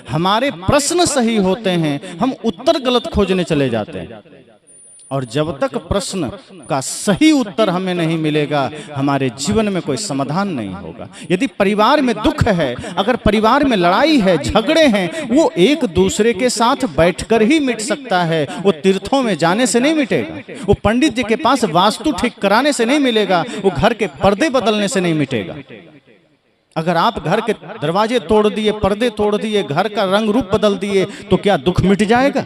हमारे प्रश्न सही होते हैं, हम उत्तर गलत खोजने चले जाते हैं। और जब तक प्रश्न का सही उत्तर हमें नहीं मिलेगा, हमारे जीवन में कोई समाधान नहीं होगा। यदि परिवार में दुख है, अगर परिवार में लड़ाई है, झगड़े हैं, वो एक दूसरे के साथ बैठकर ही मिट सकता है। वो तीर्थों में जाने से नहीं मिटेगा, वो पंडित जी के पास वास्तु ठीक कराने से नहीं मिलेगा, वो घर के पर्दे बदलने से नहीं मिटेगा। अगर आप घर के दरवाजे तोड़ दिए, पर्दे तोड़ दिए, घर का रंग रूप बदल दिए, तो क्या दुख मिट जाएगा?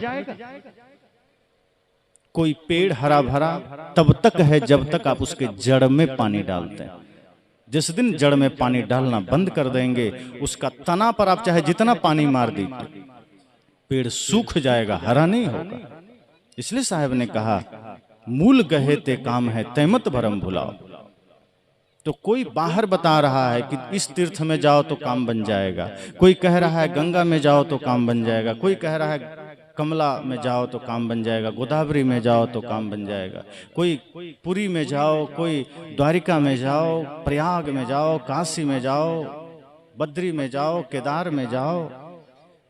कोई पेड़ हरा भरा तब तक है जब तक आप उसके जड़ में पानी डालते हैं। जिस दिन जड़ में पानी डालना बंद कर देंगे, उसका तना पर आप चाहे जितना पानी मार दीजिए, पेड़ सूख जाएगा, हरा नहीं होगा। इसलिए साहब ने कहा, मूल गहे ते काम है तैमत भरम भुलाओ। तो कोई बाहर बता रहा है कि इस तीर्थ में जाओ तो काम बन जाएगा, कोई कह रहा है गंगा में जाओ तो काम बन जाएगा, कोई कह रहा है कमला में जाओ तो काम बन जाएगा, गोदावरी में जाओ तो काम बन जाएगा, कोई पुरी में जाओ, कोई द्वारिका में जाओ, प्रयाग में जाओ, काशी में जाओ, बद्री में जाओ, केदार में जाओ,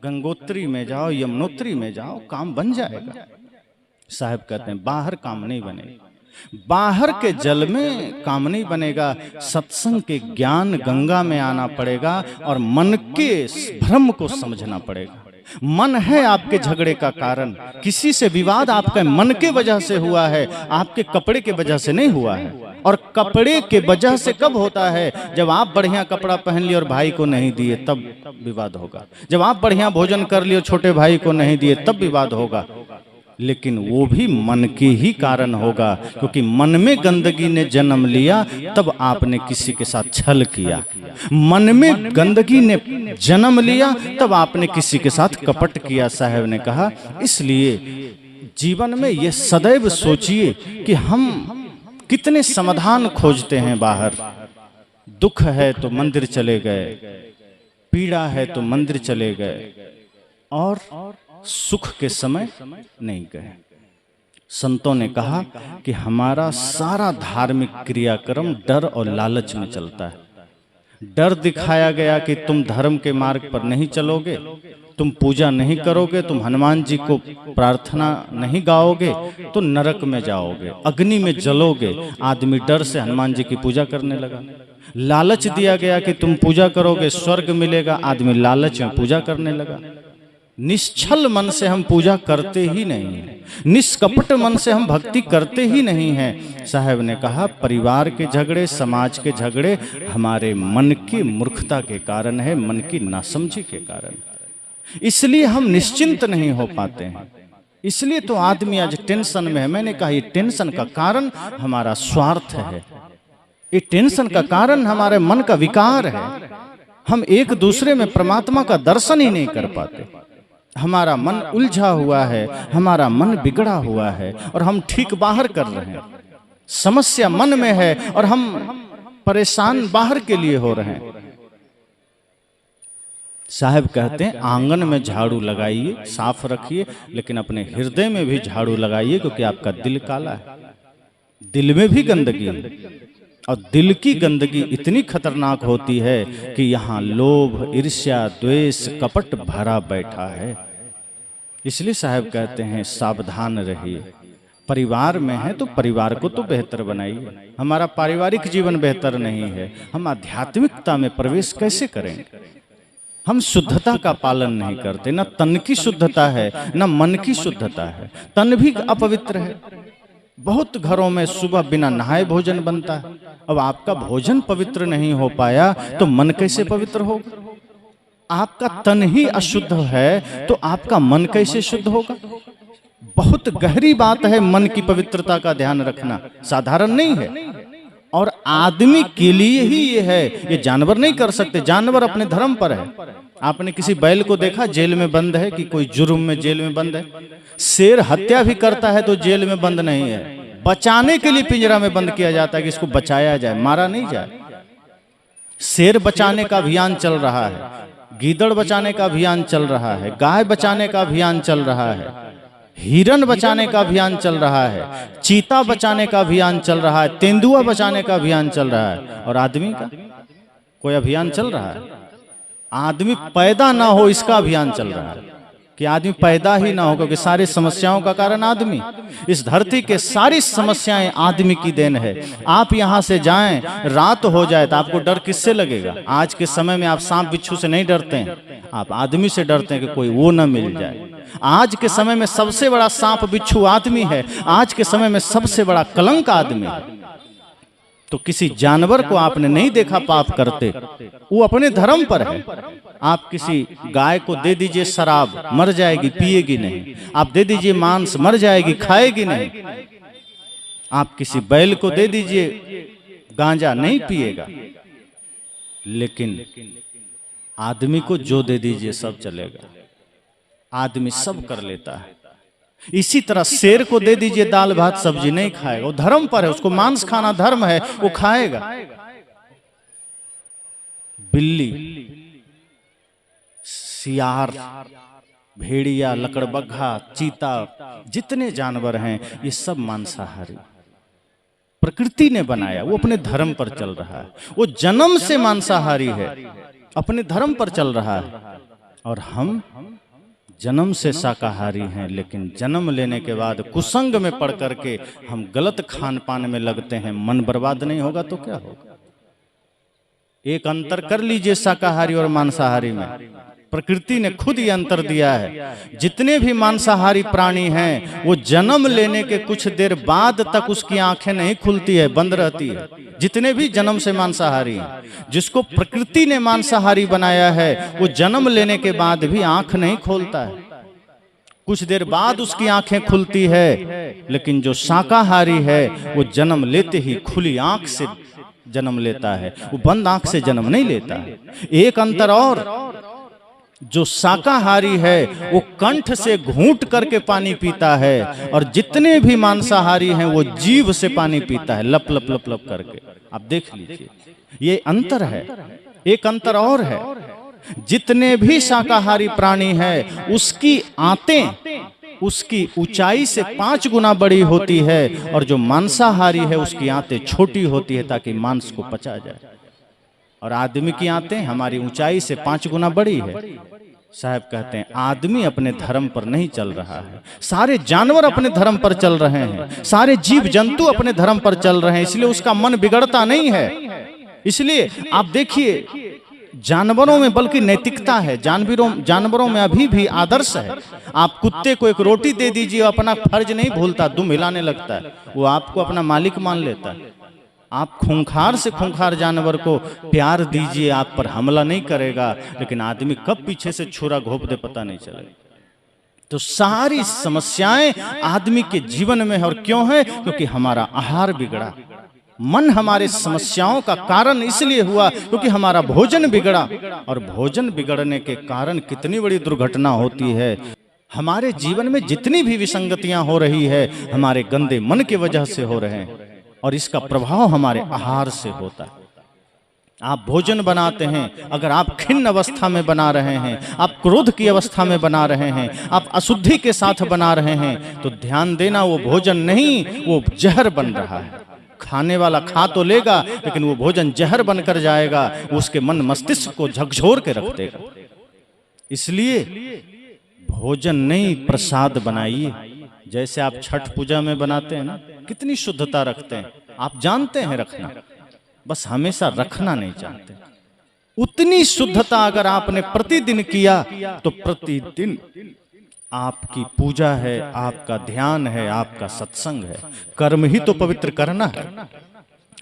गंगोत्री में जाओ, यमुनोत्री में जाओ, काम बन जाएगा। साहब कहते हैं बाहर काम नहीं बनेगा, बाहर के जल में काम नहीं बनेगा। सत्संग के ज्ञान गंगा में आना पड़ेगा और मन के भ्रम को समझना पड़ेगा। मन है आपके झगड़े का कारण, किसी से विवाद आपके मन के वजह से हुआ है, आपके कपड़े के वजह से नहीं हुआ है। और कपड़े के वजह से कब होता है? जब आप बढ़िया कपड़ा पहन लिए और भाई को नहीं दिए, तब विवाद होगा। जब आप बढ़िया भोजन कर लिए, छोटे भाई को नहीं दिए, तब विवाद होगा। लेकिन वो भी मन के ही कारण होगा, क्योंकि मन में गंदगी ने जन्म लिया, तब आपने किसी के साथ छल किया। मन में गंदगी ने जन्म लिया, तब आपने किसी के साथ कपट किया। साहब ने कहा, इसलिए जीवन में ये सदैव सोचिए कि हम कितने समाधान खोजते हैं बाहर। दुख है तो मंदिर चले गए, पीड़ा है तो मंदिर चले गए, और सुख के समय नहीं गए। संतों ने कहा कि हमारा सारा धार्मिक क्रियाक्रम डर और लालच में चलता है। डर दिखाया गया कि तुम धर्म के मार्ग पर नहीं चलोगे, तुम पूजा नहीं करोगे, तुम हनुमान जी को प्रार्थना नहीं गाओगे तो नरक में जाओगे, अग्नि में जलोगे। आदमी डर से हनुमान जी की पूजा करने लगा। लालच दिया गया कि तुम पूजा करोगे स्वर्ग मिलेगा, आदमी लालच में पूजा करने लगा। निश्चल मन से हम पूजा करते ही नहीं हैं, निष्कपट मन से हम भक्ति करते ही नहीं हैं। साहब ने कहा, परिवार के झगड़े, समाज के झगड़े हमारे मन की मूर्खता के कारण है, मन की नासमझी के कारण। इसलिए हम निश्चिंत नहीं हो पाते हैं। इसलिए तो आदमी आज टेंशन में है। मैंने कहा, ये टेंशन का कारण हमारा स्वार्थ है, ये टेंशन का कारण हमारे मन का विकार है। हम एक दूसरे में परमात्मा का दर्शन ही नहीं कर पाते। हमारा मन उलझा हुआ है, हमारा मन बिगड़ा हुआ है, और हम ठीक बाहर कर रहे हैं। समस्या मन में है और हम परेशान बाहर के लिए हो रहे हैं। साहब कहते हैं, आंगन में झाड़ू लगाइए, साफ रखिए, लेकिन अपने हृदय में भी झाड़ू लगाइए, क्योंकि आपका दिल काला है, दिल में भी गंदगी है। और दिल की गंदगी इतनी खतरनाक होती है कि यहाँ लोभ, ईर्ष्या, द्वेष, कपट भरा बैठा है। इसलिए साहब कहते हैं, सावधान रहिए। परिवार में है तो परिवार को तो बेहतर बनाइए। हमारा पारिवारिक जीवन बेहतर नहीं है, हम आध्यात्मिकता में प्रवेश कैसे करेंगे? हम शुद्धता का पालन नहीं करते। न तन की शुद्धता है, न मन की शुद्धता है। तन भी अपवित्र है। बहुत घरों में सुबह बिना नहाए भोजन बनता है। अब आपका भोजन पवित्र नहीं हो पाया तो मन कैसे पवित्र होगा? आपका तन ही अशुद्ध है तो आपका मन कैसे शुद्ध होगा? बहुत गहरी बात है मन की पवित्रता का ध्यान रखना, साधारण नहीं है। और आदमी के लिए ही ये है, ये जानवर नहीं कर सकते। जानवर अपने धर्म पर है। आपने किसी बैल को देखा जेल में बंद है कि कोई जुर्म में जेल में बंद है? शेर हत्या भी करता है तो जेल में बंद नहीं है, बचाने के लिए पिंजरा में बंद किया जाता है कि इसको बचाया जाए, मारा नहीं जाए। शेर बचाने का अभियान चल रहा है, गीदड़ बचाने का अभियान चल रहा है, गाय बचाने का अभियान चल रहा है, हिरण बचाने का अभियान चल रहा है, चीता बचाने का अभियान चल रहा है, तेंदुआ बचाने का अभियान चल रहा है। और आदमी का कोई अभियान चल रहा है? आदमी पैदा ना हो इसका अभियान चल रहा है कि आदमी पैदा ही ना हो, क्योंकि सारी समस्याओं का कारण आदमी। इस धरती के सारी समस्याएं आदमी की देन है। आप यहाँ से जाएं, रात हो जाए तो आपको डर किससे लगेगा? आज के समय में आप सांप बिच्छू से नहीं डरते हैं, आप आदमी से डरते हैं कि कोई वो ना मिल जाए। आज के समय में सबसे बड़ा सांप बिच्छू आदमी है। आज के समय में सबसे बड़ा कलंक आदमी है। तो किसी जानवर को आपने नहीं देखा पाप करते, वो अपने धर्म पर है। आप किसी गाय को दे दीजिए शराब, मर जाएगी, पिएगी नहीं। आप दे दीजिए मांस, मर जाएगी, खाएगी नहीं। आप किसी बैल को दे दीजिए गांजा, नहीं पिएगा। लेकिन आदमी को जो दे दीजिए सब चलेगा, आदमी सब कर लेता है। इसी तरह शेर को दे दीजिए दाल भात सब्जी, नहीं खाएगा, वो धर्म पर है, उसको मांस खाना धर्म है, वो खाएगा। बिल्ली, सियार, भेड़िया, लकड़बग्घा, चीता, जितने जानवर हैं ये सब मांसाहारी प्रकृति ने बनाया, वो अपने धर्म पर चल रहा है। वो जन्म से मांसाहारी है, अपने धर्म पर चल रहा है। और हम जन्म से शाकाहारी हैं, लेकिन जन्म लेने के बाद कुसंग में पड़ करके हम गलत खान पान में लगते हैं। मन बर्बाद नहीं होगा तो क्या होगा? एक अंतर कर लीजिए शाकाहारी और मांसाहारी में। प्रकृति ने खुद ये अंतर दिया है। जितने भी मांसाहारी प्राणी हैं वो जन्म लेने के कुछ देर बाद तक उसकी आंखें नहीं खुलती है, बंद रहती है। जितने भी जन्म से मांसाहारी हैं, जिसको प्रकृति ने मांसाहारी बनाया है वो जन्म लेने के बाद भी आंख नहीं खोलता है, कुछ देर बाद उसकी आंखें खुलती है। लेकिन जो शाकाहारी है वो जन्म लेते ही खुली आंख से जन्म लेता है, वो बंद आंख से जन्म नहीं लेता है। एक अंतर और, जो शाकाहारी है वो कंठ से घूंट करके पानी पीता है, और जितने भी मांसाहारी हैं वो जीभ से पानी पीता है, लप लप लप लप करके। आप देख लीजिए, ये अंतर है। एक अंतर और है, जितने भी शाकाहारी प्राणी हैं उसकी आंतें उसकी ऊंचाई से 5 गुना बड़ी होती है, और जो मांसाहारी है उसकी आंतें छोटी होती है ताकि मांस को पचा जाए। और आदमी की आंतें हमारी ऊंचाई से 5 गुना बड़ी है। साहब कहते हैं आदमी अपने धर्म पर नहीं चल रहा है, सारे जानवर अपने धर्म पर चल रहे हैं, सारे जीव जंतु अपने धर्म पर चल रहे हैं, इसलिए उसका मन बिगड़ता नहीं है। इसलिए आप देखिए जानवरों में बल्कि नैतिकता है, जानवरों में अभी भी आदर्श है। आप कुत्ते को एक रोटी दे दीजिए, अपना फर्ज नहीं भूलता, दुम हिलाने लगता है, वो आपको अपना मालिक मान लेता है। आप खूंखार से खूंखार जानवर को प्यार दीजिए, आप पर हमला नहीं करेगा, लेकिन आदमी कब पीछे से छुरा घोंप दे पता नहीं चलेगा। तो सारी समस्याएं आदमी के जीवन में है, और क्यों है? क्योंकि हमारा आहार बिगड़ा। मन हमारे समस्याओं का कारण इसलिए हुआ क्योंकि हमारा भोजन बिगड़ा, और भोजन बिगड़ने के कारण कितनी बड़ी दुर्घटना होती है। हमारे जीवन में जितनी भी विसंगतियां हो रही है हमारे गंदे मन की वजह से हो रहे हैं, और इसका प्रभाव हमारे आहार से होता है। आप भोजन बनाते हैं, अगर आप खिन्न अवस्था में बना रहे हैं, आप क्रोध की अवस्था में बना रहे हैं, आप अशुद्धि के साथ बना रहे हैं, तो ध्यान देना वो भोजन नहीं, वो जहर बन रहा है। खाने वाला खा तो लेगा, लेकिन वो भोजन जहर बनकर जाएगा, उसके मन मस्तिष्क को झकझोर के रख देगा। इसलिए भोजन नहीं, प्रसाद बनाइए। जैसे आप छठ पूजा में बनाते हैं ना, कितनी शुद्धता रखते हैं, आप जानते हैं रखना, बस हमेशा रखना नहीं चाहते। उतनी शुद्धता अगर आपने प्रतिदिन किया तो प्रतिदिन आपकी पूजा है, आपका ध्यान है, आपका सत्संग है। कर्म ही तो पवित्र करना है।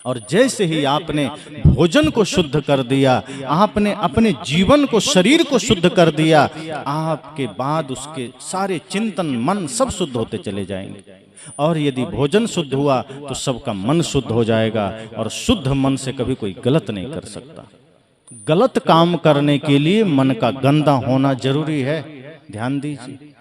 और जैसे ही आपने भोजन को शुद्ध कर दिया, आपने अपने जीवन को, शरीर को शुद्ध कर दिया, आपके बाद उसके सारे चिंतन, मन सब शुद्ध होते चले जाएंगे। और यदि भोजन शुद्ध हुआ तो सबका मन शुद्ध हो जाएगा, और शुद्ध मन से कभी कोई गलत नहीं कर सकता। गलत काम करने के लिए मन का गंदा होना जरूरी है, ध्यान दीजिए।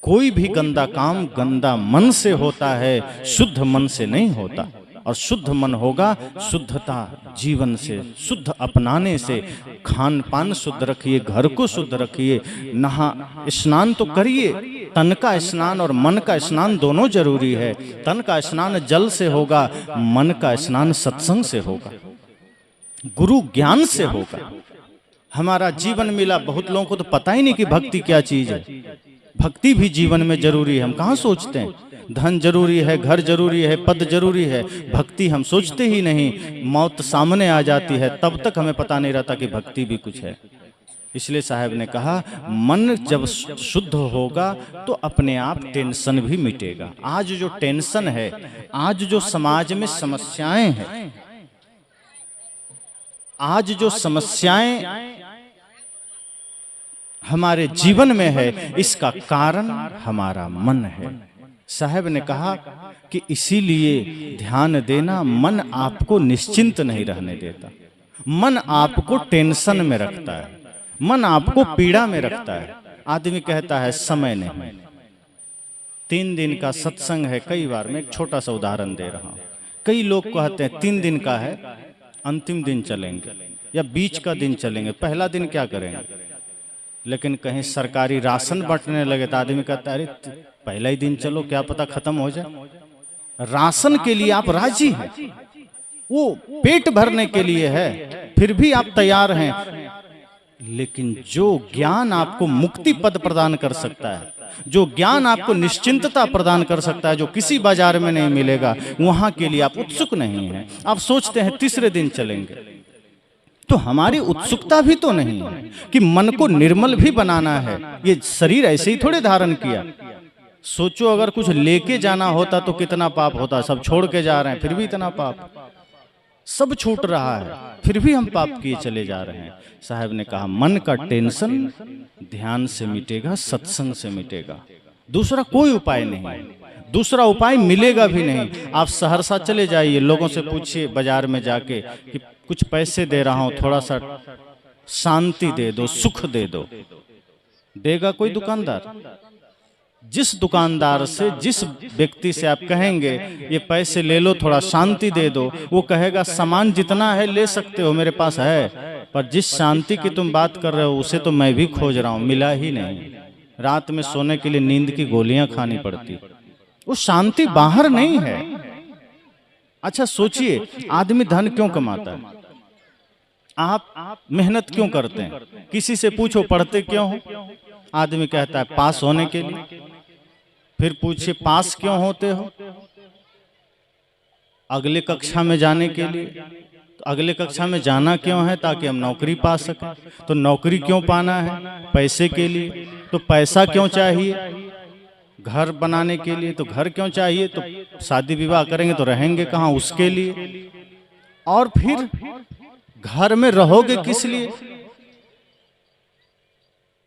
कोई भी गंदा काम गंदा मन से होता है, शुद्ध मन से नहीं होता। और शुद्ध मन होगा शुद्धता जीवन से, शुद्ध अपनाने से। खान पान शुद्ध रखिए, घर को शुद्ध रखिए, नहा स्नान तो करिए। तन का स्नान और मन का स्नान दोनों जरूरी है। तन का स्नान जल से होगा, मन का स्नान सत्संग से होगा, गुरु ज्ञान से होगा। हमारा जीवन मिला। बहुत लोगों को तो पता ही नहीं कि भक्ति क्या चीज है। भक्ति भी जीवन में जरूरी है, हम कहाँ सोचते हैं। धन जरूरी है, घर जरूरी है, पद जरूरी है, भक्ति हम सोचते ही नहीं। मौत सामने आ जाती है तब तक हमें पता नहीं रहता कि भक्ति भी कुछ है। इसलिए साहब ने कहा मन जब शुद्ध होगा तो अपने आप टेंशन भी मिटेगा। आज जो टेंशन है, आज जो समाज में समस्याएं हैं, आज जो समस्याएं हमारे जीवन में है, इसका कारण हमारा मन है। साहब ने कहा कि इसीलिए ध्यान देना, मन आपको निश्चिंत नहीं रहने देता, मन आपको टेंशन में रखता है, मन आपको पीड़ा में रखता है। आदमी कहता है समय नहीं, 3 दिन का सत्संग है। कई बार मैं एक छोटा सा उदाहरण दे रहा हूं। कई लोग कहते हैं 3 दिन का है, अंतिम दिन चलेंगे या बीच का दिन चलेंगे, पहला दिन क्या करेंगे। लेकिन कहीं सरकारी राशन बांटने लगे तो आदमी कहता है अरे पहला ही दिन चलो, क्या पता खत्म हो जाए। राशन के लिए आप राजी हैं, वो पेट भरने के लिए है, फिर भी आप तैयार हैं। लेकिन जो ज्ञान आपको मुक्ति पद प्रदान कर सकता है, जो ज्ञान आपको निश्चिंतता प्रदान कर सकता है, जो किसी बाजार में नहीं मिलेगा, वहां के लिए आप उत्सुक नहीं हैं। आप सोचते हैं तीसरे दिन चलेंगे। तो हमारी उत्सुकता भी तो नहीं है कि मन को निर्मल भी बनाना है। ये शरीर ऐसे ही थोड़े धारण किया। सोचो अगर कुछ लेके जाना होता तो कितना पाप होता। सब छोड़ के जा रहे हैं फिर भी इतना पाप, सब छूट रहा है फिर भी हम पाप किए चले जा रहे हैं। साहब ने कहा मन का टेंशन ध्यान से मिटेगा, सत्संग से मिटेगा, दूसरा कोई उपाय नहीं, दूसरा उपाय मिलेगा भी नहीं। आप सहरसा चले जाइए, लोगों से पूछिए बाजार में जाके कि कुछ पैसे दे रहा हूं, थोड़ा सा शांति दे दो, सुख दे दो, देगा कोई दुकानदार? जिस दुकानदार से, जिस व्यक्ति से आप कहेंगे ये पैसे ले लो, थोड़ा शांति दे दो, वो कहेगा सामान जितना है ले सकते हो, मेरे पास है, पर जिस शांति की तुम बात कर रहे हो उसे तो मैं भी खोज रहा हूं, मिला ही नहीं। रात में सोने के लिए नींद की गोलियां खानी पड़ती, वो शांति बाहर नहीं है। अच्छा सोचिए, आदमी धन क्यों कमाता है? आप मेहनत क्यों करते हैं? किसी से पूछो पढ़ते क्यों हो? आदमी कहता है पास होने के लिए। फिर पूछिए पास क्यों होते हो? अगले कक्षा में जाने के लिए। तो अगले कक्षा में जाना क्यों है? ताकि हम नौकरी पा सकें। तो नौकरी क्यों पाना है? पैसे के लिए। तो पैसा क्यों चाहिए? घर बनाने के लिए। तो घर क्यों चाहिए? तो शादी विवाह करेंगे तो रहेंगे कहाँ, उसके लिए। और फिर घर में रहोगे किस लिए?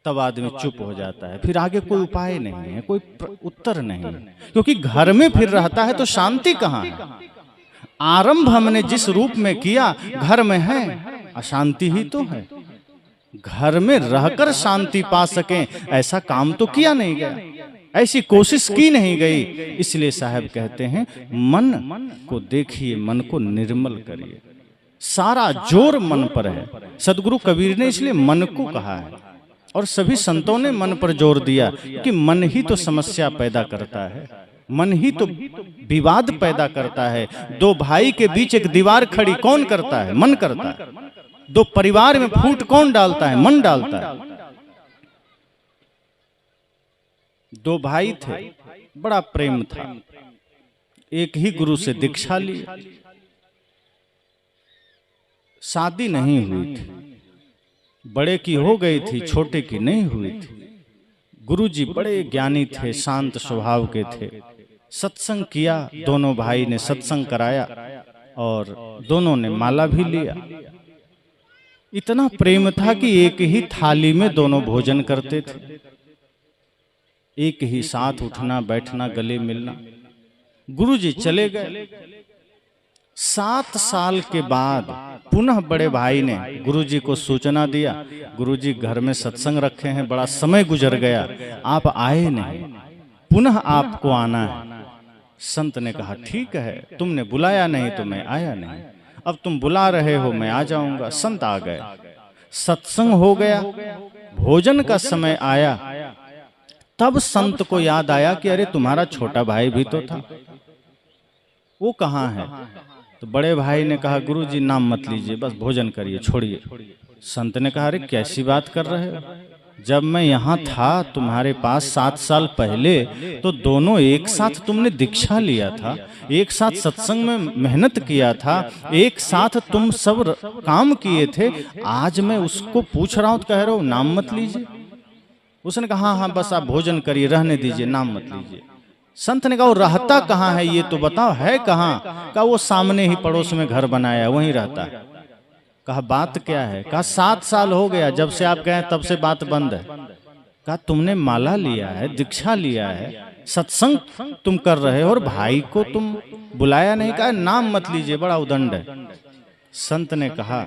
तब आदमी चुप हो जाता है, फिर आगे कोई उपाय नहीं है, कोई उत्तर नहीं है, क्योंकि घर में फिर रहता है तो शांति कहाँ है? आरंभ हमने जिस रूप में किया घर में है, अशांति ही तो है। घर में रहकर शांति पा सकें ऐसा काम तो किया नहीं गया, ऐसी कोशिश की नहीं गई। इसलिए साहब कहते हैं मन को देखिए, मन को निर्मल करिए। सारा जोर मन पर है। सदगुरु कबीर ने इसलिए मन को कहा है, और सभी संतों ने मन पर जोर दिया कि मन ही तो समस्या पैदा करता है, मन ही तो विवाद पैदा करता है। दो भाई के बीच एक दीवार खड़ी कौन करता है? मन करता है। दो परिवार में फूट कौन डालता है? मन डालता है। दो भाई थे, बड़ा प्रेम था, एक ही गुरु से दीक्षा ली, शादी नहीं हुई थी, बड़े की हो गई थी, छोटे की नहीं हुई थी। गुरुजी बड़े ज्ञानी थे, शांत स्वभाव के थे। सत्संग किया, दोनों भाई ने सत्संग कराया और दोनों ने माला भी लिया। इतना प्रेम था कि एक ही थाली में दोनों भोजन करते थे, एक ही साथ उठना बैठना, गले मिलना। गुरुजी चले गए। 7 साल के बाद पुनः बड़े भाई ने गुरुजी को सूचना दिया, गुरुजी घर में सत्संग रखे हैं, बड़ा समय गुजर गया, आप आए नहीं, पुनः आपको आना है। संत ने कहा ठीक है, तुमने बुलाया नहीं तो मैं आया नहीं, अब तुम बुला रहे हो मैं आ जाऊंगा। संत आ गए, सत्संग हो गया, भोजन का समय आया। तब संत को याद आया कि अरे तुम्हारा छोटा भाई भी तो था, वो कहाँ है? तो बड़े भाई ने कहा गुरुजी नाम मत लीजिए, बस भोजन करिए, छोड़िए। संत ने कहा अरे कैसी बात कर रहे हो, जब मैं यहाँ था तुम्हारे पास 7 साल पहले तो दोनों एक साथ तुमने दीक्षा लिया था, एक साथ सत्संग में मेहनत किया था, एक साथ तुम सब काम किए थे। आज मैं उसको पूछ रहा हूँ तो कह रहे हो नाम मत लीजिए। उसने कहा हाँ हाँ बस आप भोजन करिए, रहने दीजिए, नाम मत लीजिए। संत ने कहा वो रहता कहाँ है ये तो बताओ, है कहाँ? कहा वो सामने ही पड़ोस में घर बनाया वहीं रहता है। कहा बात क्या है? कहा 7 साल हो गया जब से आप गए तब से बात बंद है। कहा तुमने माला लिया है, दीक्षा लिया है, सत्संग तुम कर रहे हो और भाई को तुम बुलाया नहीं। कहा नाम मत लीजिए, बड़ा उदंड है। संत ने कहा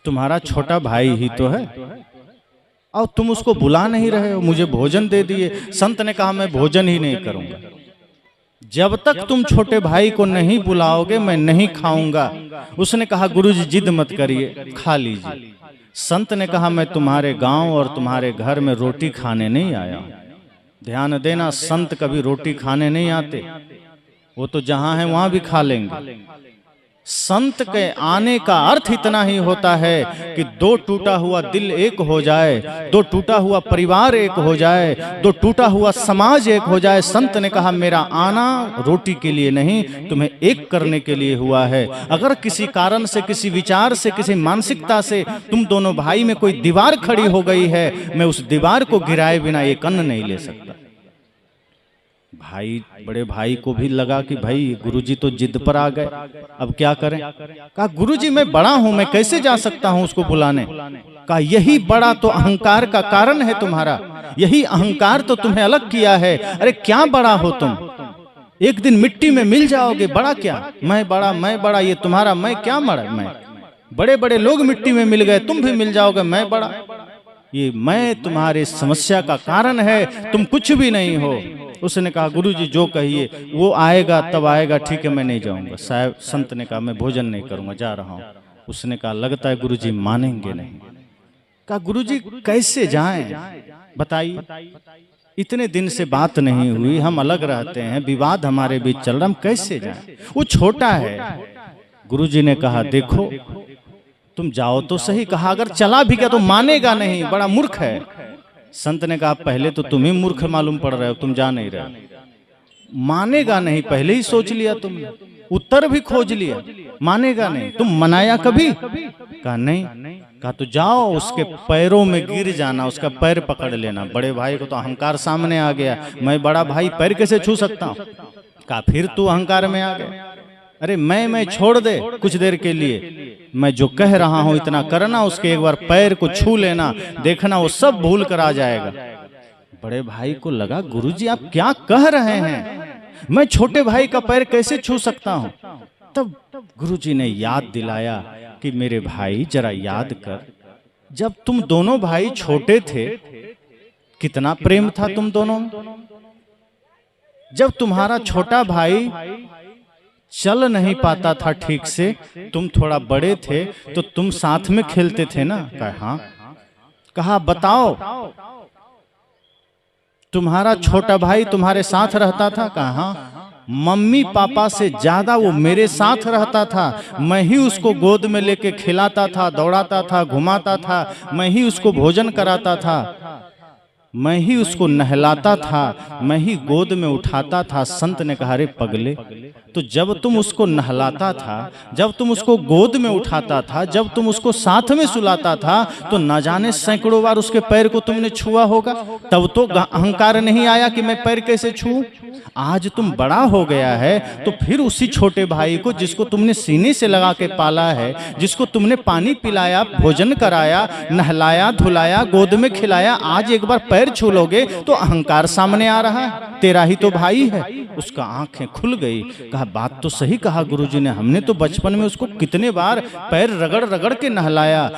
तुम्हारा छोटा भाई ही तो है और तुम उसको बुला नहीं रहे हो, मुझे भोजन दे दिए। संत ने कहा मैं भोजन ही नहीं करूंगा, जब तक तुम छोटे भाई को नहीं बुलाओगे मैं नहीं खाऊंगा। उसने कहा गुरुजी जिद मत करिए, खा लीजिए। संत ने कहा मैं तुम्हारे गांव और तुम्हारे घर में रोटी खाने नहीं आया हूं। ध्यान देना, संत कभी रोटी खाने नहीं आते, वो तो जहां है वहां भी खा लेंगे। संत के आने का अर्थ इतना ही होता है कि दो टूटा हुआ दिल एक हो जाए, दो टूटा हुआ परिवार एक हो जाए, दो टूटा हुआ समाज एक हो जाए। संत ने कहा मेरा आना रोटी के लिए नहीं, तुम्हें एक करने के लिए हुआ है। अगर किसी कारण से, किसी विचार से, किसी मानसिकता से तुम दोनों भाई में कोई दीवार खड़ी हो गई है, मैं उस दीवार को गिराए बिना एक अन्न नहीं ले सकता। भाई, बड़े भाई को भी लगा कि भाई गुरुजी तो जिद पर आ गए, अब क्या करें? कहा गुरुजी मैं बड़ा हूं, मैं कैसे जा सकता हूं उसको बुलाने? कहा यही बड़ा तो अहंकार का कारण है तुम्हारा, यही अहंकार तो तुम्हें अलग किया है। अरे क्या बड़ा हो तुम, एक दिन मिट्टी में मिल जाओगे। बड़ा क्या, मैं बड़ा, ये तुम्हारा मैं क्या बड़ा? मैं बड़े बड़े लोग मिट्टी में मिल गए, तुम भी मिल जाओगे, मैं बड़ा? ये मैं तुम्हारे समस्या का कारण है, तुम कुछ भी नहीं हो। उसने कहा गुरुजी जो कहिए, वो आएगा तब आएगा, ठीक है मैं नहीं जाऊंगा। साहब संत ने कहा मैं भोजन नहीं करूंगा, जा रहा हूं। उसने कहा लगता है गुरुजी मानेंगे नहीं। कहा गुरुजी कैसे जाएं, बताइए, इतने दिन से बात नहीं हुई, हम अलग रहते हैं, विवाद हमारे बीच चल रहा, हम कैसे जाएं? वो छोटा है। गुरुजी ने कहा देखो तुम जाओ तो सही। कहा अगर चला भी क्या तो मानेगा नहीं, बड़ा मूर्ख है। संत ने कहा पहले तो तुम ही मूर्ख मालूम पड़ रहे हो, तुम जा नहीं रहे। मानेगा नहीं, पहले ही सोच लिया तुमने, उत्तर भी खोज लिया, मानेगा नहीं। तुम मनाया कभी? कहा नहीं। कहा तो जाओ उसके पैरों में गिर जाना, उसका पैर पकड़ लेना। बड़े भाई को तो अहंकार सामने आ गया, मैं बड़ा भाई पैर कैसे छू सकता हूँ? कहा फिर तू अहंकार में आ गया। अरे मैं छोड़ दे कुछ देर के लिए, मैं जो कह रहा हूं इतना करना, उसके एक बार पैर को छू लेना, देखना वो सब भूल कर आ जाएगा। बड़े भाई को लगा गुरुजी आप क्या कह रहे हैं, मैं छोटे भाई का पैर कैसे छू सकता हूं? तब गुरुजी ने याद दिलाया कि मेरे भाई जरा याद कर, जब तुम दोनों भाई छोटे थे कितना प्रेम था तुम दोनों। जब तुम्हारा छोटा भाई चल नहीं पाता था ठीक से, तुम थोड़ा बड़े थे तो तुम साथ में खेलते थे ना? कहा हाँ। कहा बताओ तुम्हारा छोटा भाई तुम्हारे साथ रहता था? कहा हाँ। मम्मी पापा से ज्यादा वो मेरे साथ रहता था, मैं ही उसको गोद में लेके खिलाता था, दौड़ाता था, घुमाता था, मैं ही उसको भोजन कराता था, मैं ही उसको नहलाता था, मैं ही गोद में उठाता था। संत ने कहा रे पगले, तो जब तुम उसको नहलाता था, जब तुम उसको गोद में उठाता था, जब तुम उसको साथ में सुलाता था, तो न जाने सैकड़ों बार उसके पैर को तुमने छुआ होगा, तब तो अहंकार नहीं आया कि मैं पैर कैसे छूऊं। आज तुम बड़ा हो गया है तो फिर उसी छोटे भाई को जिसको तुमने सीने से लगा के पाला है, जिसको तुमने पानी पिलाया, भोजन कराया, नहलाया, धुलाया, गोद में खिलाया, आज एक बार पैर छू लोगे तो अहंकार सामने आ रहा है। तेरा ही तो भाई है। उसका आंखें खुल गई। कहा बात तो सही कहा गुरुजी ने, हमने तो बचपन में उसको कितने बार पैर रगड़ रगड़ के नहलाया,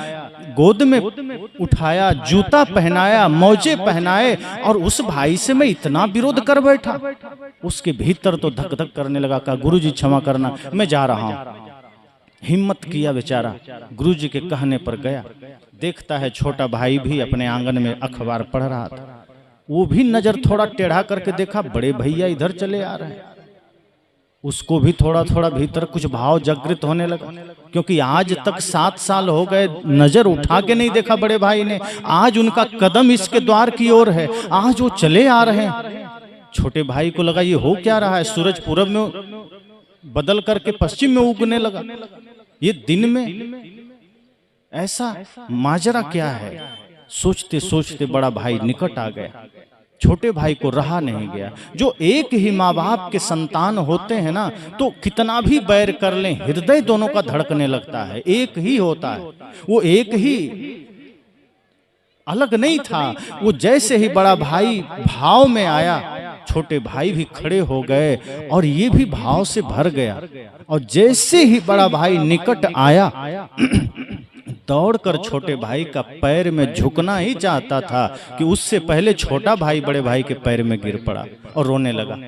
गोद में उठाया, जूता पहनाया, मोजे पहनाए, और उस भाई से मैं इतना विरोध कर बैठा। उसके भीतर तो धक धक करने लगा। कहा गुरुजी क्षमा करना, मैं जा रहा हूं। हिम्मत किया बेचारा, गुरुजी के कहने पर गया। देखता है छोटा भाई भी अपने आंगन में अखबार पढ़ रहा था। वो भी नजर थोड़ा टेढ़ा करके देखा, बड़े भैया इधर चले आ रहे हैं। उसको भी थोड़ा थोड़ा भीतर कुछ भाव जागृत होने लगा, क्योंकि आज तक 7 साल हो गए नजर उठा के नहीं देखा बड़े भाई ने। आज उनका कदम इसके द्वार की ओर है, आज वो चले आ रहे हैं। छोटे भाई को लगा ये हो क्या रहा है, सूरज पूरब में बदल करके पश्चिम में उगने लगा, ये दिन में ऐसा माजरा क्या है। सोचते सोचते बड़ा भाई निकट आ गया। छोटे भाई को रहा नहीं गया। जो एक ही माँ बाप के संतान होते हैं ना, तो कितना भी बैर कर लें हृदय दोनों का धड़कने लगता है, एक ही होता है, वो एक ही, अलग नहीं था। वो जैसे ही बड़ा भाई भाव में आया, छोटे भाई भी खड़े हो गए और ये भी भाव से भर गया। और जैसे ही बड़ा भाई निकट आया दौड़कर छोटे भाई का पैर में झुकना ही चाहता था कि उससे पहले छोटा भाई बड़े भाई के पैर में गिर पड़ा और रोने लगा।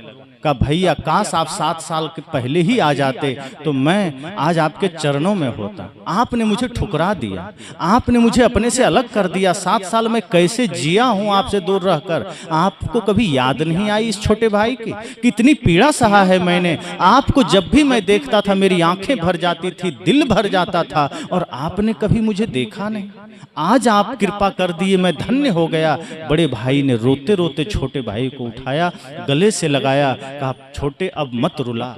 कहा भैया काश आप 7 साल के पहले ही आ जाते तो मैं आज आपके चरणों में होता। आपने मुझे ठुकरा दिया, आपने मुझे अपने से अलग कर दिया। 7 साल में कैसे जिया हूं आपसे दूर रहकर। आपको कभी याद नहीं आई इस छोटे भाई की? कितनी पीड़ा सहा है मैंने। आपको जब भी मैं देखता था मेरी आंखें भर जाती थी, दिल भर जाता था, और आपने कभी मुझे देखा नहीं। आज आप कृपा कर दिए, मैं धन्य हो गया। बड़े भाई ने रोते रोते छोटे भाई को उठाया, गले से लगाया, कहा छोटे अब मत रुला।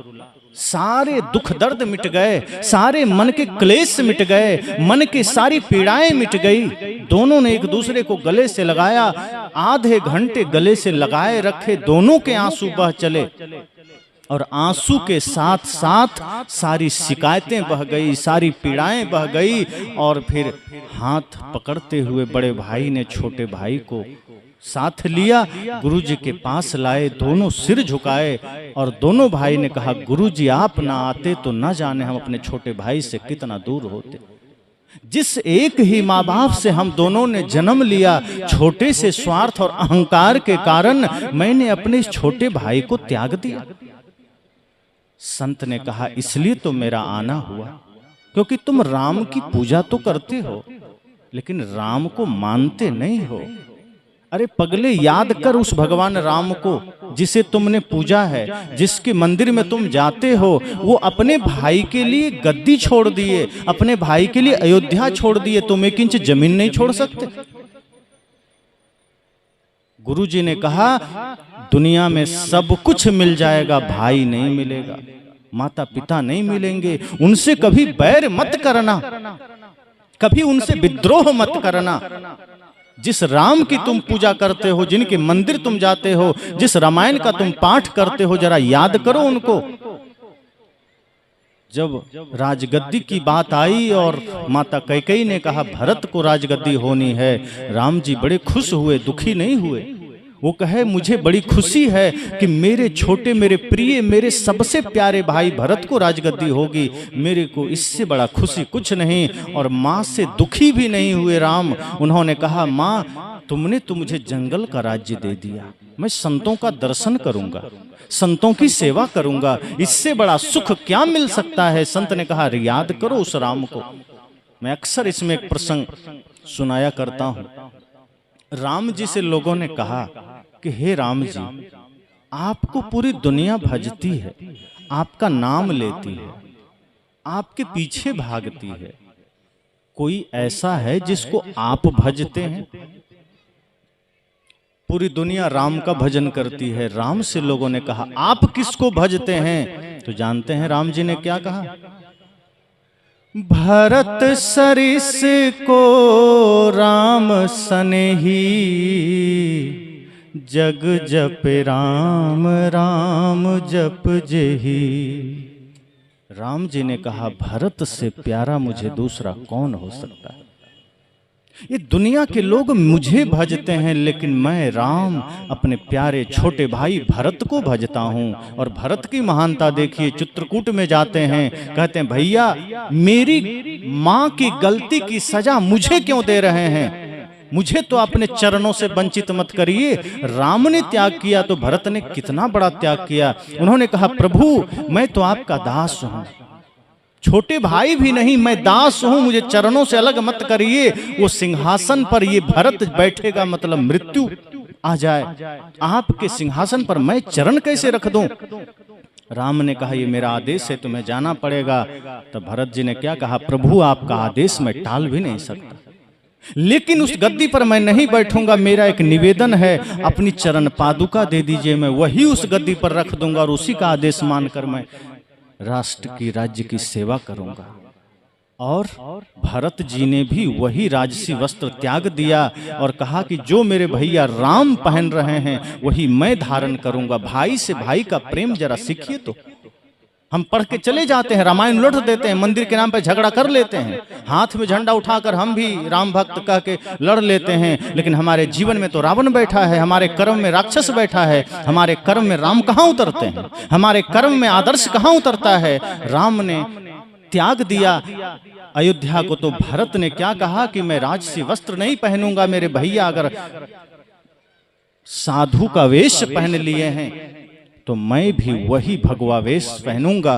सारे दुख दर्द मिट गए, सारे मन के क्लेश मिट गए, मन की सारी पीड़ाएं मिट गई। दोनों ने एक दूसरे को गले से लगाया, आधे घंटे गले से लगाए रखे, दोनों के आंसू बह चले। और आंसू के साथ साथ सारी शिकायतें बह गई, सारी पीड़ाएं बह गई। और फिर हाथ पकड़ते हुए बड़े भाई ने छोटे भाई को साथ लिया, गुरुजी के पास लाए, दोनों सिर झुकाए और दोनों भाई ने कहा गुरुजी आप ना आते तो न जाने हम अपने छोटे भाई से कितना दूर होते। जिस एक ही माँ बाप से हम दोनों ने जन्म लिया, छोटे से स्वार्थ और अहंकार के कारण मैंने अपने इस छोटे भाई को त्याग दिया। संत ने कहा इसलिए तो मेरा आना हुआ, क्योंकि तुम राम की पूजा तो करते हो लेकिन राम को मानते नहीं हो। अरे पगले, याद कर उस भगवान राम को जिसे तुमने पूजा है, जिसके मंदिर में तुम जाते हो। वो अपने भाई के लिए गद्दी छोड़ दिए, अपने भाई के लिए अयोध्या छोड़ दिए, तुम 1 इंच जमीन नहीं छोड़ सकते। गुरुजी ने कहा दुनिया में सब कुछ मिल जाएगा, भाई नहीं मिलेगा, माता पिता नहीं मिलेंगे। उनसे कभी बैर मत करना, कभी उनसे विद्रोह मत करना। जिस राम की तुम पूजा करते हो, जिनके मंदिर तुम जाते हो, जिस रामायण का तुम पाठ करते हो, जरा याद करो उनको। जब राजगद्दी की बात आई और माता कैकेयी ने कहा भरत को राजगद्दी होनी है, राम जी बड़े खुश हुए, दुखी नहीं हुए। वो कहे मुझे बड़ी खुशी है कि मेरे छोटे, मेरे प्रिय, मेरे सबसे प्यारे भाई भरत को राजगद्दी होगी, मेरे को इससे बड़ा खुशी कुछ नहीं। और माँ से दुखी भी नहीं हुए राम। उन्होंने कहा माँ तुमने तो मुझे जंगल का राज्य दे दिया, मैं संतों का दर्शन करूंगा, संतों की सेवा करूंगा, इससे बड़ा सुख क्या मिल सकता है। संत ने कहा याद करो उस राम को। मैं अक्सर इसमें एक प्रसंग सुनाया करता हूं। राम जी से लोगों ने कहा कि हे राम जी, आपको पूरी दुनिया भजती है, आपका नाम लेती है, आपके पीछे भागती है, कोई ऐसा है जिसको आप भजते हैं? पूरी दुनिया राम का भजन करती है। राम से लोगों ने कहा आप किसको भजते हैं? तो जानते हैं राम जी ने क्या कहा? भरत सरिस को राम सनेही, जग जप राम राम जप जेही। राम जी ने कहा भरत से प्यारा मुझे दूसरा कौन हो सकता है। ये दुनिया के लोग मुझे भजते हैं, लेकिन मैं राम अपने प्यारे छोटे भाई भरत को भजता हूँ। और भरत की महानता देखिए, चित्रकूट में जाते हैं, कहते हैं भैया मेरी माँ की गलती की सजा मुझे क्यों दे रहे हैं, मुझे तो अपने चरणों से वंचित मत करिए। राम ने त्याग किया तो भरत ने कितना बड़ा त्याग किया। उन्होंने कहा प्रभु मैं तो आपका दास हूँ, छोटे भाई भी नहीं, मैं दास हूं, मुझे चरणों से अलग मत करिए। वो सिंहासन पर ये भरत बैठेगा मतलब मृत्यु आ जाए, आपके सिंहासन पर मैं चरण कैसे रख दूं। राम ने कहा ये मेरा आदेश है, तुम्हें जाना पड़ेगा। तब भरत जी ने क्या कहा, प्रभु आपका आदेश मैं टाल भी नहीं सकता, लेकिन उस गद्दी पर मैं नहीं बैठूंगा। मेरा एक निवेदन है, अपनी चरण पादुका दे दीजिए, मैं वही उस गद्दी पर रख दूंगा और उसी का आदेश मानकर मैं राष्ट्र की, राज्य की सेवा करूंगा। और भरत जी ने भी वही राजसी वस्त्र त्याग दिया और कहा कि जो मेरे भैया राम पहन रहे हैं वही मैं धारण करूंगा। भाई से भाई का प्रेम जरा सीखिए। तो हम पढ़ के चले जाते हैं, रामायण लौट देते हैं, मंदिर के नाम पे झगड़ा कर लेते हैं, हाथ में झंडा उठाकर हम भी राम भक्त कह के लड़ लेते हैं, लेकिन हमारे जीवन में तो रावण बैठा है, हमारे कर्म में राक्षस बैठा है, हमारे कर्म में राम कहाँ उतरते हैं, हमारे कर्म में आदर्श कहाँ उतरता है। राम ने त्याग दिया अयोध्या को, तो भरत ने क्या कहा कि मैं राजसी वस्त्र नहीं पहनूंगा, मेरे भैया अगर साधु का वेश पहन लिए हैं तो मैं भी वही भगवा वेश पहनूंगा।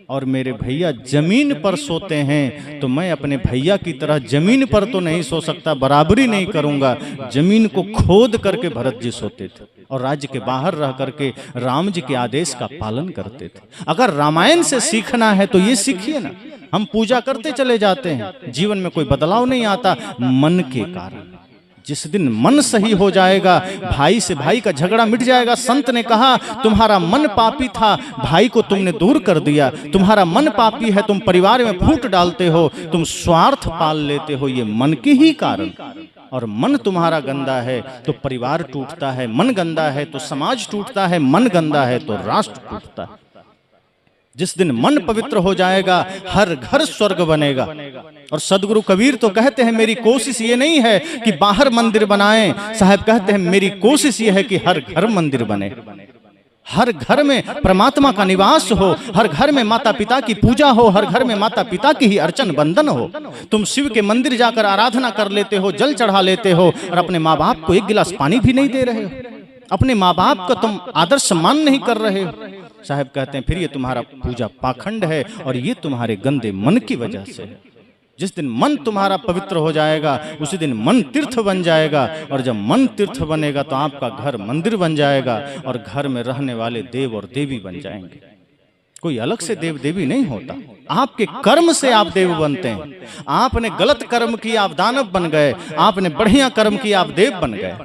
और मेरे भैया जमीन पर सोते हैं तो मैं अपने भैया की तरह जमीन पर तो नहीं सो सकता, बराबरी नहीं करूंगा। जमीन को खोद करके भरत जी सोते थे और राज्य के बाहर रह करके राम जी के आदेश का पालन करते थे। अगर रामायण से सीखना है तो ये सीखिए ना। हम पूजा करते चले जाते हैं, जीवन में कोई बदलाव नहीं आता, मन के कारण। जिस दिन मन सही हो जाएगा, भाई से भाई का झगड़ा मिट जाएगा। संत ने कहा तुम्हारा मन पापी था, भाई को तुमने दूर कर दिया। तुम्हारा मन पापी है, तुम परिवार में फूट डालते हो, तुम स्वार्थ पाल लेते हो, ये मन के ही कारण। और मन तुम्हारा गंदा है तो परिवार टूटता है, मन गंदा है तो समाज टूटता है, मन गंदा है तो राष्ट्र टूटता है। जिस दिन मन पवित्र हो जाएगा हर घर स्वर्ग बनेगा। और सदगुरु कबीर तो कहते हैं मेरी कोशिश ये नहीं है कि बाहर मंदिर बनाएं, साहब कहते हैं मेरी कोशिश ये है कि हर घर मंदिर बने, हर घर में परमात्मा का निवास हो, हर घर में माता पिता की पूजा हो, हर घर में माता पिता की ही अर्चन बंदन हो। तुम शिव के मंदिर जाकर आराधना कर लेते हो, जल चढ़ा लेते हो और अपने माँ बाप को एक गिलास पानी भी नहीं दे रहे हो, अपने माँ बाप का तुम आदर सम्मान नहीं कर रहे हो। साहब कहते हैं फिर ये तुम्हारा पूजा पाखंड है और ये तुम्हारे गंदे मन की वजह से है। जिस दिन मन तुम्हारा पवित्र हो जाएगा उसी दिन मन तीर्थ बन जाएगा, और जब मन तीर्थ बनेगा तो आपका घर मंदिर बन जाएगा और घर में रहने वाले देव और देवी बन जाएंगे। कोई अलग से देव देवी नहीं होता, आपके कर्म से आप देव बनते हैं। आपने गलत कर्म किया आप दानव बन गए, आपने बढ़िया कर्म किया आप देव बन गए।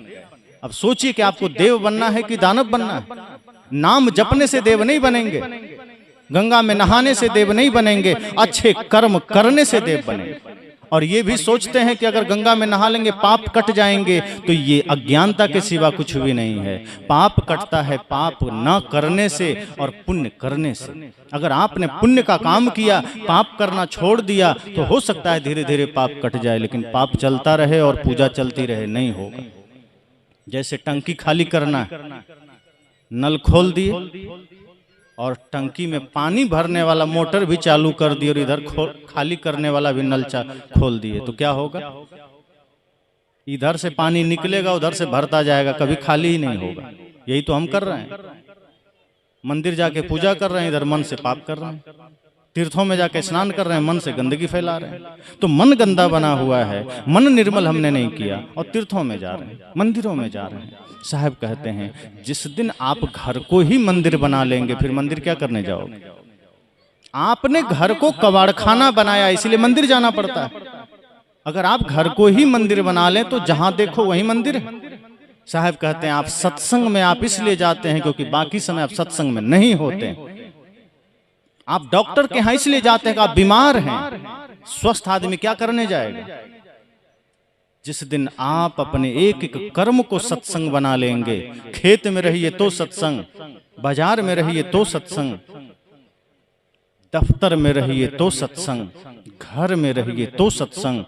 अब सोचिए कि आपको देव बनना है कि दानव बनना है। नाम जपने से देव नहीं बनेंगे, गंगा में नहाने से देव नहीं बनेंगे, अच्छे कर्म करने से देव बनेंगे। और ये भी सोचते हैं कि अगर गंगा में नहा लेंगे पाप कट जाएंगे, तो ये अज्ञानता के सिवा कुछ भी नहीं है। पाप कटता है पाप न करने से और पुण्य करने से। अगर आपने पुण्य का काम किया, पाप करना छोड़ दिया, तो हो सकता है धीरे धीरे पाप कट जाए, लेकिन पाप चलता रहे और पूजा चलती रहे नहीं होगा। जैसे टंकी खाली करना है, नल खोल दिए और टंकी में पानी भरने वाला मोटर भी चालू कर दिए और इधर खाली करने वाला भी नल खोल दिए, तो क्या होगा? इधर से पानी निकलेगा उधर से भरता जाएगा, कभी खाली ही नहीं होगा। यही तो हम कर रहे हैं। मंदिर जाके पूजा कर रहे हैं, इधर मन से पाप कर रहे हैं। तीर्थों में जाके स्नान कर रहे हैं, मन से गंदगी फैला रहे हैं। तो मन गंदा बना हुआ है, मन निर्मल हमने नहीं किया और तीर्थों में जा रहे हैं, मंदिरों में जा रहे हैं। साहब कहते हैं जिस दिन आप घर को ही मंदिर बना लेंगे, फिर मंदिर क्या करने जाओगे? आपने घर को कबाड़खाना बनाया इसलिए मंदिर जाना पड़ता है। अगर आप घर को ही मंदिर बना लें तो जहां देखो वही मंदिर है। साहब कहते हैं आप सत्संग में आप इसलिए जाते हैं क्योंकि बाकी समय आप सत्संग में नहीं होते हैं। आप डॉक्टर के यहाँ इसलिए जाते हैं कि आप बीमार हैं। स्वस्थ आदमी क्या करने जाएगा? जिस दिन आप अपने एक एक कर्म को सत्संग बना लेंगे, खेत में रहिए तो सत्संग, बाजार में रहिए तो सत्संग, दफ्तर में रहिए तो सत्संग, घर में रहिए तो सत्संग,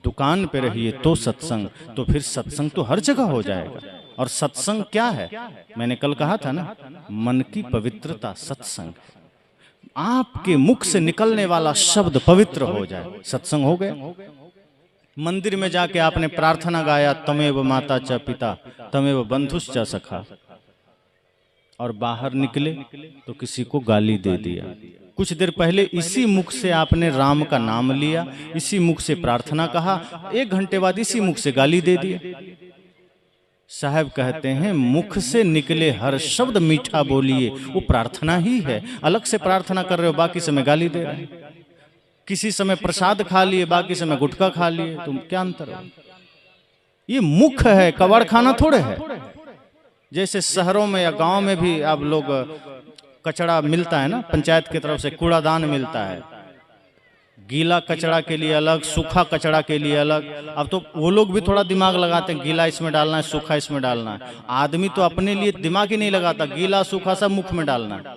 दुकान पे रहिए तो सत्संग, तो फिर सत्संग तो हर जगह हो जाएगा। और सत्संग क्या है? मैंने कल कहा था ना, मन की पवित्रता सत्संग। आपके मुख से निकलने वाला शब्द पवित्र हो जाए, सत्संग हो गया। मंदिर में जाके आपने प्रार्थना गाया, तमेव माता च पिता तमेव बंधुश्च च सखा, और बाहर निकले तो किसी को गाली दे दिया। कुछ देर पहले इसी मुख से आपने राम का नाम लिया, इसी मुख से प्रार्थना कहा, 1 घंटे बाद इसी मुख से गाली दे दिया। साहब कहते हैं मुख से निकले हर शब्द मीठा बोलिए, वो प्रार्थना ही है। अलग से प्रार्थना कर रहे हो, बाकी समय गाली दे रहे हैं। किसी समय प्रसाद खा लिए, बाकी समय गुटखा खा लिए, तुम क्या अंतर हो? ये मुख है, कबाड़ खाना थोड़े है। जैसे शहरों में या गांव में भी आप लोग कचरा मिलता है ना, पंचायत की तरफ से कूड़ादान मिलता है, गीला कचरा के लिए अलग, सूखा कचरा के लिए अलग। अब तो वो लोग भी थोड़ा दिमाग लगाते हैं, गीला इसमें डालना है, सूखा इसमें डालना है। आदमी तो अपने लिए दिमाग ही नहीं लगाता, गीला सूखा सब मुख में डालना है,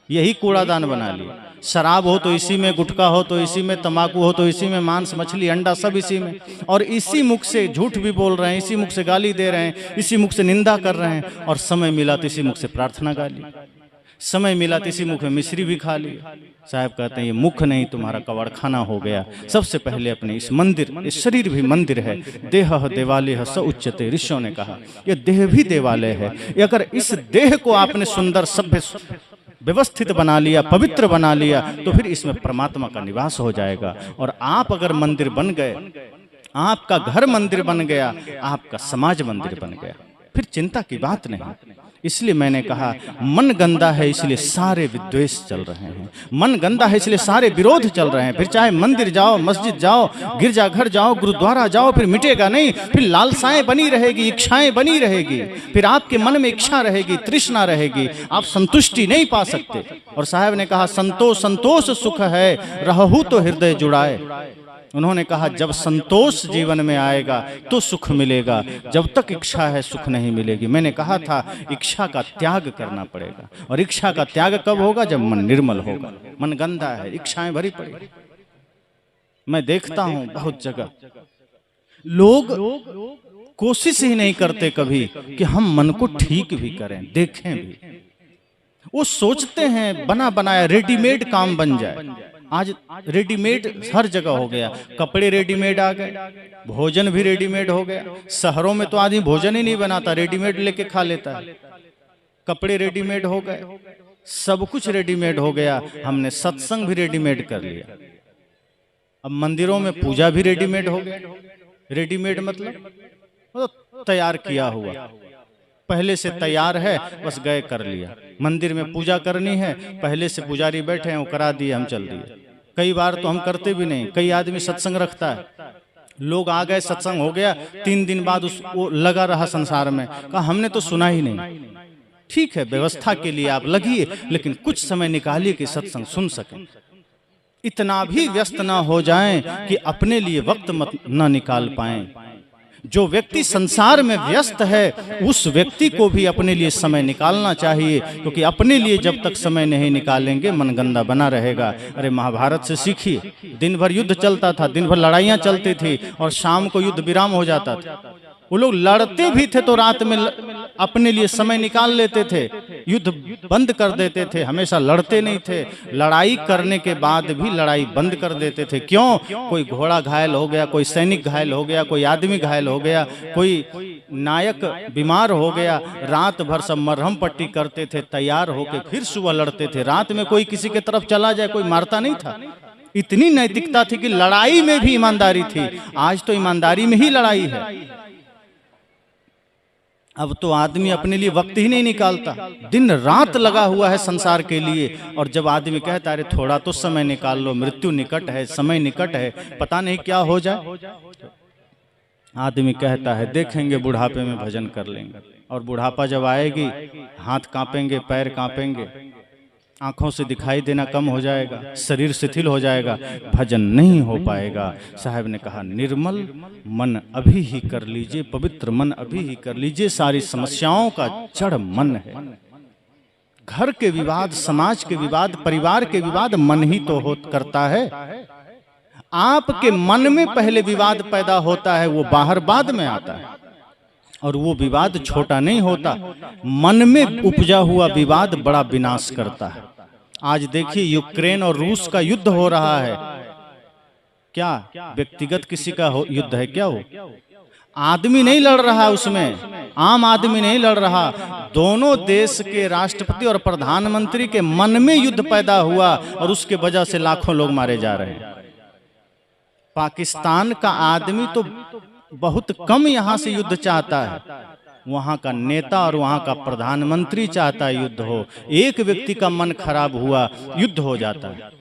यही कूड़ादान बना लिया। शराब हो तो इसी में, गुटखा हो तो इसी में, तंबाकू हो तो इसी में, मांस मछली अंडा सब इसी में, और इसी मुख से झूठ भी बोल रहे हैं, इसी मुख से गाली दे रहे हैं, इसी मुख से निंदा कर रहे हैं, और समय मिला तो इसी मुख से प्रार्थना गा ली, समय मिला तो इसी मुख में मिश्री भी खा ली। साहब कहते हैं ये मुख नहीं, तुम्हारा कबाड़खाना हो गया। सबसे पहले अपने इस मंदिर, इस शरीर भी मंदिर है। देह देवालय स उच्चते, ऋषियों ने कहा ये देह भी देवालय है। अगर इस देह को आपने सुंदर सभ्य व्यवस्थित बना लिया, पवित्र बना लिया, तो फिर इसमें परमात्मा का निवास हो जाएगा। और आप अगर मंदिर बन गए, आपका घर मंदिर बन गया, आपका समाज मंदिर बन गया, फिर चिंता की बात नहीं। इसलिए मैंने कहा मन गंदा है इसलिए सारे विद्वेष चल रहे हैं, मन गंदा है इसलिए सारे विरोध चल रहे हैं। फिर चाहे मंदिर जाओ, मस्जिद जाओ, गिरजाघर जाओ, गुरुद्वारा जाओ, फिर मिटेगा नहीं, फिर लालसाएं बनी रहेगी, इच्छाएं बनी रहेगी, फिर आपके मन में इच्छा रहेगी, तृष्णा रहेगी, आप संतुष्टि नहीं पा सकते। और साहब ने कहा संतोष संतोष सुख है, रहू तो हृदय जुड़ाए। उन्होंने कहा जब संतोष जीवन में आएगा तो सुख मिलेगा, जब तक इच्छा है सुख नहीं मिलेगी। मैंने कहा था इच्छा का त्याग करना पड़ेगा, और इच्छा का त्याग कब होगा? जब मन निर्मल होगा। मन गंदा है, इच्छाएं भरी पड़ी। मैं देखता हूं बहुत जगह लोग कोशिश ही नहीं करते कभी कि हम मन को ठीक भी करें, देखें भी। वो सोचते हैं बना बनाया रेडीमेड काम बन जाए। आज रेडीमेड हर जगह हो गया, कपड़े रेडीमेड आ गए, भोजन भी रेडीमेड हो गया। शहरों में तो आदमी भोजन ही नहीं बनाता, रेडीमेड लेके खा लेता है। कपड़े रेडीमेड हो गए, सब कुछ रेडीमेड हो गया। हमने सत्संग भी रेडीमेड कर लिया। अब मंदिरों में पूजा भी रेडीमेड हो गया। रेडीमेड मतलब तैयार किया हुआ, पहले से तैयार है, बस गए कर लिया। मंदिर में पूजा करनी है, पहले से पुजारी बैठे हैं, वो करा दिए, हम चल दिए। कई बार तो हम करते भी नहीं। कई आदमी सत्संग रखता है, लोग आ गए, सत्संग हो गया, 3 दिन बाद वो लगा रहा संसार में, कहा हमने तो सुना ही नहीं। ठीक है, व्यवस्था के लिए आप लगिए, लेकिन कुछ समय निकालिए कि सत्संग सुन सकें। इतना भी व्यस्त ना हो जाएं कि अपने लिए वक्त मत ना निकाल पाएं। जो व्यक्ति संसार में व्यस्त है उस व्यक्ति को भी अपने लिए समय निकालना चाहिए, क्योंकि अपने लिए जब तक समय नहीं निकालेंगे मन गंदा बना रहेगा। अरे महाभारत से सीखिए, दिन भर युद्ध चलता था, दिन भर लड़ाइयाँ चलती थी, और शाम को युद्ध विराम हो जाता था। वो लोग लड़ते भी थे तो रात में अपने लिए समय निकाल लेते थे, युद्ध बंद कर देते थे, हमेशा लड़ते नहीं थे। लड़ाई करने के बाद भी लड़ाई बंद कर देते थे। क्यों? कोई घोड़ा घायल हो गया, कोई सैनिक घायल हो गया, कोई आदमी घायल हो गया, कोई नायक बीमार हो गया, रात भर सब मरहम पट्टी करते थे, तैयार होके फिर सुबह लड़ते थे। रात में कोई किसी के तरफ चला जाए कोई मारता नहीं था। इतनी नैतिकता थी कि लड़ाई में भी ईमानदारी थी। आज तो ईमानदारी में ही लड़ाई है। अब तो आदमी अपने लिए वक्त ही नहीं निकालता, दिन रात लगा हुआ है संसार के लिए। और जब आदमी कहता है अरे थोड़ा तो समय निकाल लो, मृत्यु निकट है, समय निकट है, पता नहीं क्या हो जाए, आदमी कहता है देखेंगे बुढ़ापे में भजन कर लेंगे। और बुढ़ापा जब आएगी हाथ कांपेंगे, पैर कांपेंगे, आंखों से दिखाई देना कम हो जाएगा, शरीर शिथिल हो जाएगा, भजन नहीं हो पाएगा। साहब ने कहा निर्मल मन अभी ही कर लीजिए, पवित्र मन अभी ही कर लीजिए। सारी समस्याओं का जड़ मन है। घर के विवाद, समाज के विवाद, परिवार के विवाद मन ही तो करता है। आपके मन में पहले विवाद पैदा होता है, वो बाहर बाद में आता है। और वो विवाद छोटा नहीं होता, मन में उपजा हुआ विवाद बड़ा विनाश करता है। आज देखिए यूक्रेन और रूस का युद्ध हो रहा है, क्या व्यक्तिगत किसी का युद्ध है क्या? वो आदमी नहीं लड़ रहा, उसमें आम आदमी नहीं लड़ रहा, दोनों देश के राष्ट्रपति और प्रधानमंत्री के मन में युद्ध पैदा हुआ, और उसके वजह से लाखों लोग मारे जा रहे हैं। पाकिस्तान का आदमी तो बहुत कम यहां से युद्ध चाहता है, वहाँ का नेता और वहाँ का प्रधानमंत्री चाहता है युद्ध हो। एक व्यक्ति का मन खराब हुआ, युद्ध हो जाता है।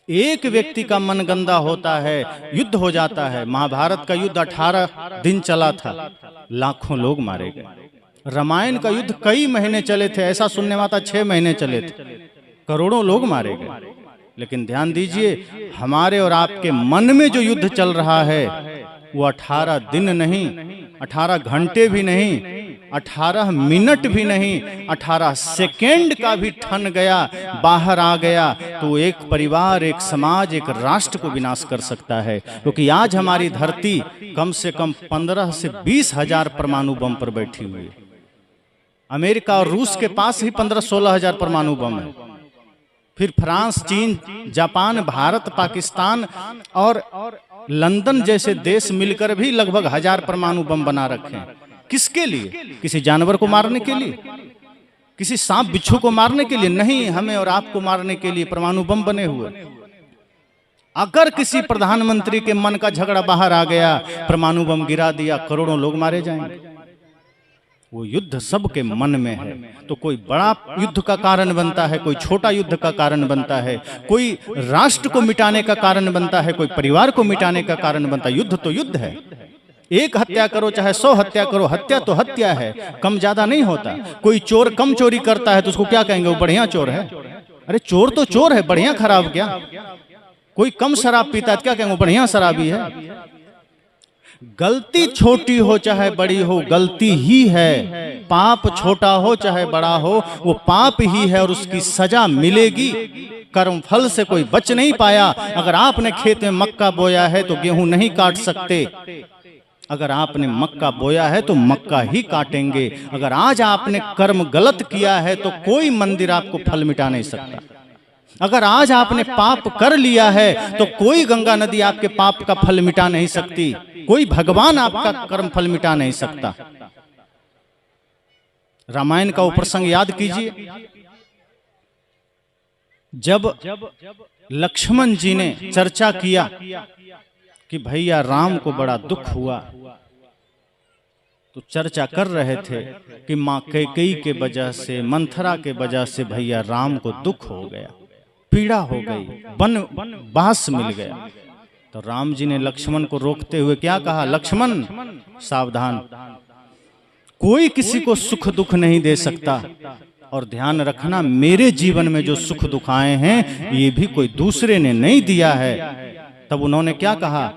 एक व्यक्ति का मन गंदा होता है, युद्ध हो जाता है। महाभारत का युद्ध 18 दिन चला था, लाखों लोग मारे गए। रामायण का युद्ध कई महीने चले थे, ऐसा सुनने में आता 6 महीने चले थे, करोड़ों लोग मारे गए। लेकिन ध्यान दीजिए, हमारे और आपके मन में जो युद्ध चल रहा है वो 18 दिन नहीं, 18 घंटे भी नहीं, 18 मिनट भी नहीं, 18 सेकेंड का भी ठन गया, बाहर आ गया तो एक परिवार, एक समाज, एक राष्ट्र को विनाश कर सकता है। क्योंकि आज हमारी धरती कम से कम 15 से 20 हजार परमाणु बम पर बैठी हुई है। अमेरिका और रूस के पास ही 15-16 हजार परमाणु बम है। फिर फ्रांस, चीन, जापान, भारत, पाकिस्तान और लंदन जैसे देश मिलकर भी लगभग 1000 परमाणु बम बना रखे हैं। किसके लिए? किसी जानवर को मारने के लिए? किसी सांप बिच्छू को मारने के लिए? नहीं, हमें और आपको मारने के लिए परमाणु बम बने हुए। अगर किसी प्रधानमंत्री के मन का झगड़ा बाहर आ गया, परमाणु बम गिरा दिया, करोड़ों लोग मारे जाएंगे। वो युद्ध सबके मन में है। तो कोई बड़ा युद्ध का कारण बनता है, कोई छोटा युद्ध का कारण बनता है, कोई राष्ट्र को मिटाने का कारण बनता है, कोई परिवार को मिटाने का कारण बनता है। युद्ध तो युद्ध है। एक हत्या करो चाहे 100 हत्या करो, हत्या तो हत्या है, कम ज्यादा नहीं होता। कोई चोर कम चोरी करता है तो उसको क्या कहेंगे? वो बढ़िया चोर है। अरे चोर तो चोर है, बढ़िया खराब क्या? कोई कम शराब पीता है तो क्या कहेंगे? वो बढ़िया शराबी है। गलती छोटी हो चाहे बड़ी हो, गलती ही है। पाप छोटा हो चाहे बड़ा हो, वो पाप ही है और उसकी सजा मिलेगी। कर्म फल से कोई बच नहीं पाया। अगर आपने खेत में मक्का बोया है तो गेहूं नहीं काट सकते। अगर आपने मक्का बोया है तो मक्का ही काटेंगे। अगर आज आपने कर्म गलत किया है तो कोई मंदिर आपको फल मिटा नहीं सकता। अगर आज आपने पाप कर लिया है तो कोई गंगा नदी आपके पाप का फल मिटा नहीं सकती, कोई भगवान आपका कर्म फल मिटा नहीं सकता। रामायण का वो प्रसंग याद कीजिए, जब लक्ष्मण जी ने चर्चा किया कि भैया राम को बड़ा दुख हुआ, तो चर्चा कर रहे थे कि माँ कैकेयी के वजह से, मंथरा के वजह से भैया राम को दुख हो गया, पीड़ा हो गई, वनवास मिल गया। तो राम जी ने लक्ष्मण को रोकते हुए क्या कहा? लक्ष्मण सावधान, कोई किसी को सुख दुख नहीं दे सकता। और ध्यान रखना, मेरे जीवन में जो सुख दुख आए हैं ये भी कोई दूसरे ने नहीं दिया है। तब उन्होंने क्या कहा?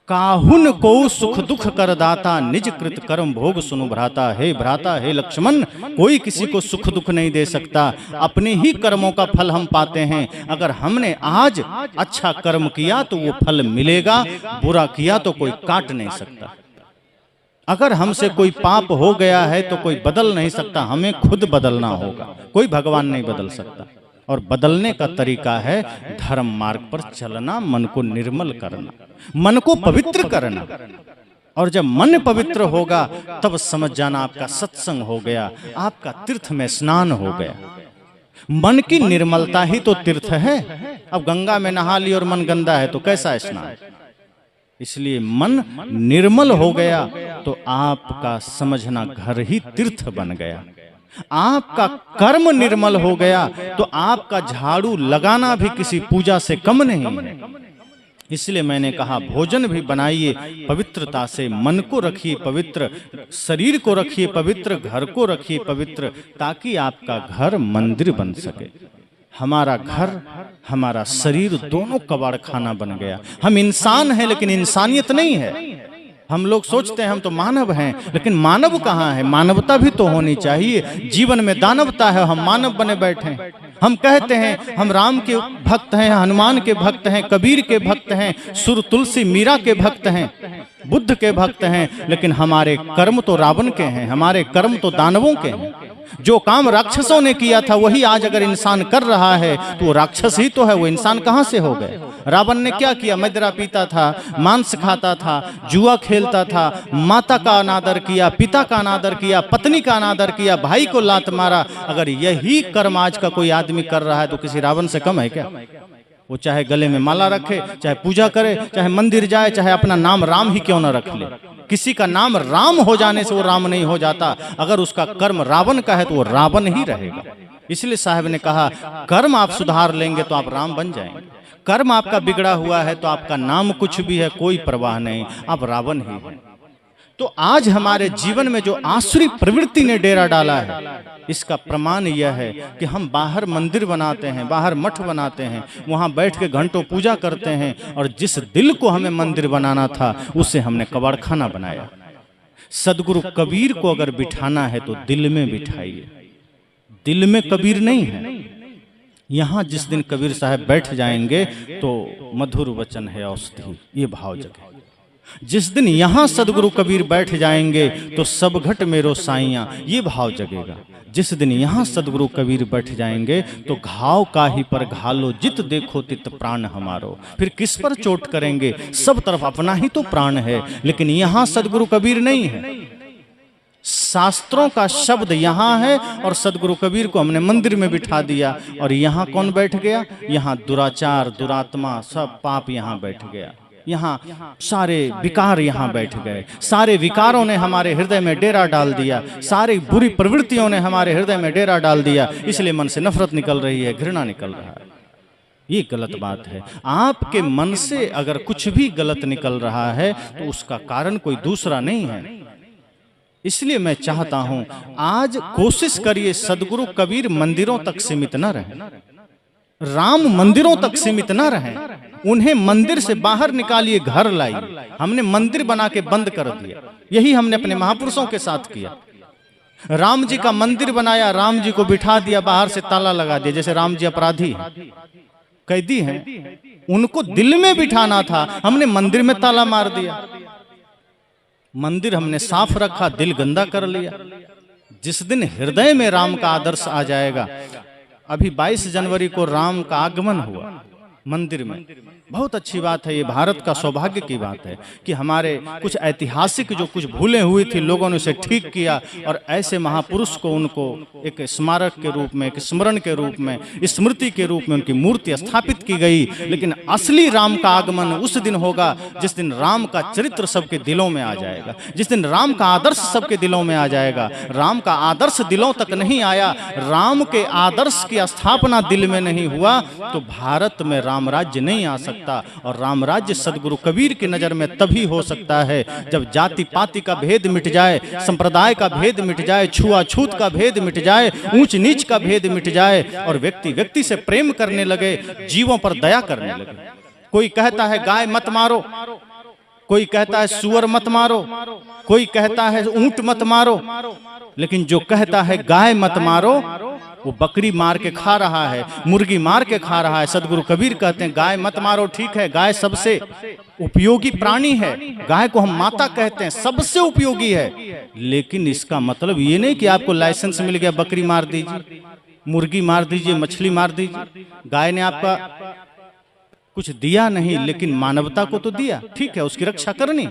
काहुन को सुख दुख कर दाता, निज कृत कर्म भोग सुनु भ्राता। हे भ्राता, हे लक्ष्मण, कोई किसी को सुख दुख नहीं दे सकता, अपने ही कर्मों का फल हम पाते हैं। अगर हमने आज अच्छा कर्म किया तो वो फल मिलेगा, बुरा किया तो कोई काट नहीं सकता। अगर हमसे कोई पाप हो गया है तो कोई बदल नहीं सकता, हमें खुद बदलना होगा, कोई भगवान नहीं बदल सकता। और बदलने का तरीका है धर्म मार्ग पर चलना, मन को निर्मल करना, मन को पवित्र करना। और जब मन पवित्र होगा तब समझ जाना आपका सत्संग हो गया, आपका तीर्थ में स्नान हो गया। मन की निर्मलता ही तो तीर्थ है। अब गंगा में नहा ली और मन गंदा है तो कैसा स्नान? इसलिए मन निर्मल हो गया तो आपका समझना घर ही तीर्थ बन गया। आपका कर्म निर्मल हो गया तो आपका झाड़ू लगाना भी किसी पूजा से कम नहीं है। इसलिए मैंने कहा भोजन भी बनाइए पवित्रता से, मन को रखिए पवित्र, शरीर को रखिए पवित्र, घर को रखिए पवित्र, ताकि आपका घर मंदिर बन सके। हमारा घर, हमारा शरीर दोनों कबाड़ खाना बन गया। हम इंसान हैं लेकिन इंसानियत नहीं है। हम लोग सोचते हैं हम तो मानव हैं, लेकिन मानव कहाँ है? मानवता भी तो होनी चाहिए। जीवन में दानवता है, हम मानव बने बैठे हैं। हम कहते हैं हम राम के भक्त हैं, हनुमान के भक्त हैं, कबीर के भक्त हैं, सुर तुलसी मीरा के भक्त हैं, बुद्ध के भक्त हैं, लेकिन हमारे कर्म तो रावण के हैं, हमारे कर्म तो दानवों के हैं। जो काम राक्षसों ने किया था वही आज अगर इंसान कर रहा है तो वो राक्षस ही तो है, वो इंसान कहाँ से हो गए? रावण ने क्या किया? मदिरा पीता था, मांस खाता था, जुआ खेलता था, माता का अनादर किया, पिता का अनादर किया, पत्नी का अनादर किया, भाई को लात मारा। अगर यही कर्म आज का कोई आदमी कर रहा है तो किसी रावण से कम है क्या? वो चाहे गले में माला रखे, चाहे पूजा करे, चाहे मंदिर जाए, चाहे अपना नाम राम ही क्यों ना रख ले, किसी का नाम राम हो जाने से वो राम नहीं हो जाता, अगर उसका कर्म रावण का है तो वो रावण ही रहेगा। इसलिए साहब ने कहा कर्म आप सुधार लेंगे तो आप राम बन जाएंगे, कर्म आपका बिगड़ा हुआ है तो आपका नाम कुछ भी है कोई परवाह नहीं, आप रावण ही हैं। तो आज हमारे जीवन में जो आसुरी प्रवृत्ति ने डेरा डाला है, इसका प्रमाण यह है कि हम बाहर मंदिर बनाते हैं, बाहर मठ बनाते हैं, वहां बैठ के घंटों पूजा करते हैं, और जिस दिल को हमें मंदिर बनाना था उसे हमने कबाड़खाना बनाया। सदगुरु कबीर को अगर बिठाना है तो दिल में बिठाइए, दिल में कबीर नहीं है। यहाँ जिस दिन कबीर साहब बैठ जाएंगे तो मधुर वचन है औषधि, ये भाव जगे। जिस दिन यहाँ सदगुरु कबीर बैठ जाएंगे तो सब घट मेरो साइयां, ये भाव जगेगा। जिस दिन यहाँ सदगुरु कबीर बैठ जाएंगे तो घाव काहि पर घालो जित देखो तित प्राण हमारो, फिर किस पर चोट करेंगे, सब तरफ अपना ही तो प्राण है। लेकिन यहाँ सदगुरु कबीर नहीं है, शास्त्रों का शब्द यहाँ है और सदगुरु कबीर को हमने मंदिर में बिठा दिया, और यहाँ कौन बैठ गया, यहाँ दुराचार दुरात्मा सब पाप यहाँ बैठ गया, यहाँ सारे विकार यहाँ बैठ गए, सारे विकारों ने हमारे हृदय में डेरा डाल दिया, सारी बुरी प्रवृत्तियों ने हमारे हृदय में डेरा डाल दिया, इसलिए मन से नफरत निकल रही है, घृणा निकल रहा है। ये गलत बात है। आपके मन से अगर कुछ भी गलत निकल रहा है तो उसका कारण कोई दूसरा नहीं है। इसलिए मैं चाहता हूं आज कोशिश करिए सदगुरु कबीर मंदिरों तक सीमित न रहे, राम मंदिरों तक सीमित न रहे, उन्हें मंदिर से बाहर निकालिए, घर लाइए। हमने मंदिर बना के बंद कर दिया, यही हमने अपने महापुरुषों के साथ किया। राम जी का मंदिर बनाया, राम जी को बिठा दिया, बाहर से ताला लगा दिया। जैसे राम जी अपराधी हैं, कैदी हैं, उनको दिल में बिठाना था, हमने मंदिर में ताला मार दिया। मंदिर हमने साफ रखा, दिल गंदा कर लिया। जिस दिन हृदय में राम का आदर्श आ जाएगा, अभी 22 जनवरी को राम का आगमन हुआ मंदिर में, बहुत अच्छी बात है। ये भारत का सौभाग्य की बात है कि हमारे कुछ ऐतिहासिक जो कुछ भूलें हुई थी लोगों ने उसे ठीक किया, और ऐसे महापुरुष को उनको एक स्मारक के रूप में, एक स्मरण के रूप में, स्मृति के रूप में उनकी मूर्ति स्थापित की गई। लेकिन असली राम का आगमन उस दिन होगा जिस दिन राम का चरित्र सबके दिलों में आ जाएगा, जिस दिन राम का आदर्श सबके दिलों में आ जाएगा। राम का आदर्श दिलों तक नहीं आया, राम के आदर्श की स्थापना दिल में नहीं हुआ तो भारत में राम राज्य नहीं आ सकता। और राम राज्य सदगुरु कबीर की नजर में तभी हो सकता है जब जाति पाति का भेद मिट जाए, संप्रदाय का भेद मिट जाए, छुआछूत का भेद मिट जाए, ऊंच नीच का भेद मिट जाए, और व्यक्ति व्यक्ति से प्रेम करने लगे, जीवों पर दया करने लगे। कोई कहता है गाय मत मारो, कोई कहता है सुअर मत मारो, कोई कहता है ऊंट मत मारो, लेकिन जो कहता है गाय मत मारो वो बकरी मार के खा रहा है, मुर्गी मार के खा रहा है। सदगुरु कबीर कहते हैं गाय मत मारो, ठीक है, गाय सबसे उपयोगी प्राणी है, गाय को हम माता कहते हैं, सबसे उपयोगी है, लेकिन इसका मतलब ये नहीं कि आपको लाइसेंस मिल गया बकरी मार दीजिए, मुर्गी मार दीजिए, मछली मार दीजिए। गाय ने आपका कुछ दिया नहीं, लेकिन मानवता को तो दिया, ठीक है, उसकी रक्षा करनी,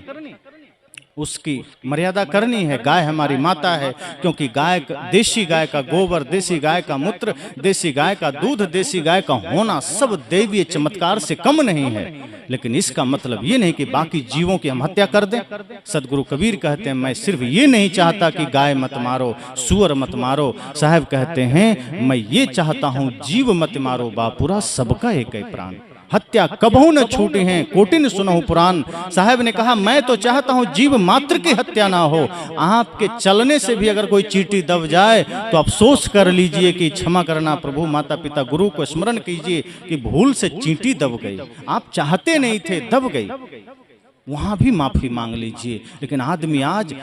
उसकी मर्यादा करनी है। गाय हमारी माता है, क्योंकि गाय, देसी गाय का गोबर, देसी गाय का मूत्र, देसी गाय का दूध, देसी गाय का होना सब दैवीय चमत्कार से कम नहीं है। लेकिन इसका मतलब ये नहीं कि बाकी जीवों की हम हत्या कर दें। सदगुरु कबीर कहते हैं मैं सिर्फ ये नहीं चाहता कि गाय मत मारो, सुअर मत मारो, साहब कहते हैं मैं ये चाहता हूँ जीव मत मारो, बापुरा सबका एक ही प्राण, हत्या कबहू न छूटी हैं, कोटिन सुनहु पुराण। साहब ने कहा मैं तो चाहता हूं जीव मात्र की हत्या ना हो। आपके चलने से भी अगर कोई चींटी दब जाए तो अफसोस कर लीजिए कि क्षमा करना प्रभु, माता पिता गुरु को स्मरण कीजिए कि भूल से चींटी दब गई, आप चाहते नहीं थे, दब गई, वहां भी माफी मांग लीजिए। लेकिन आदमी आज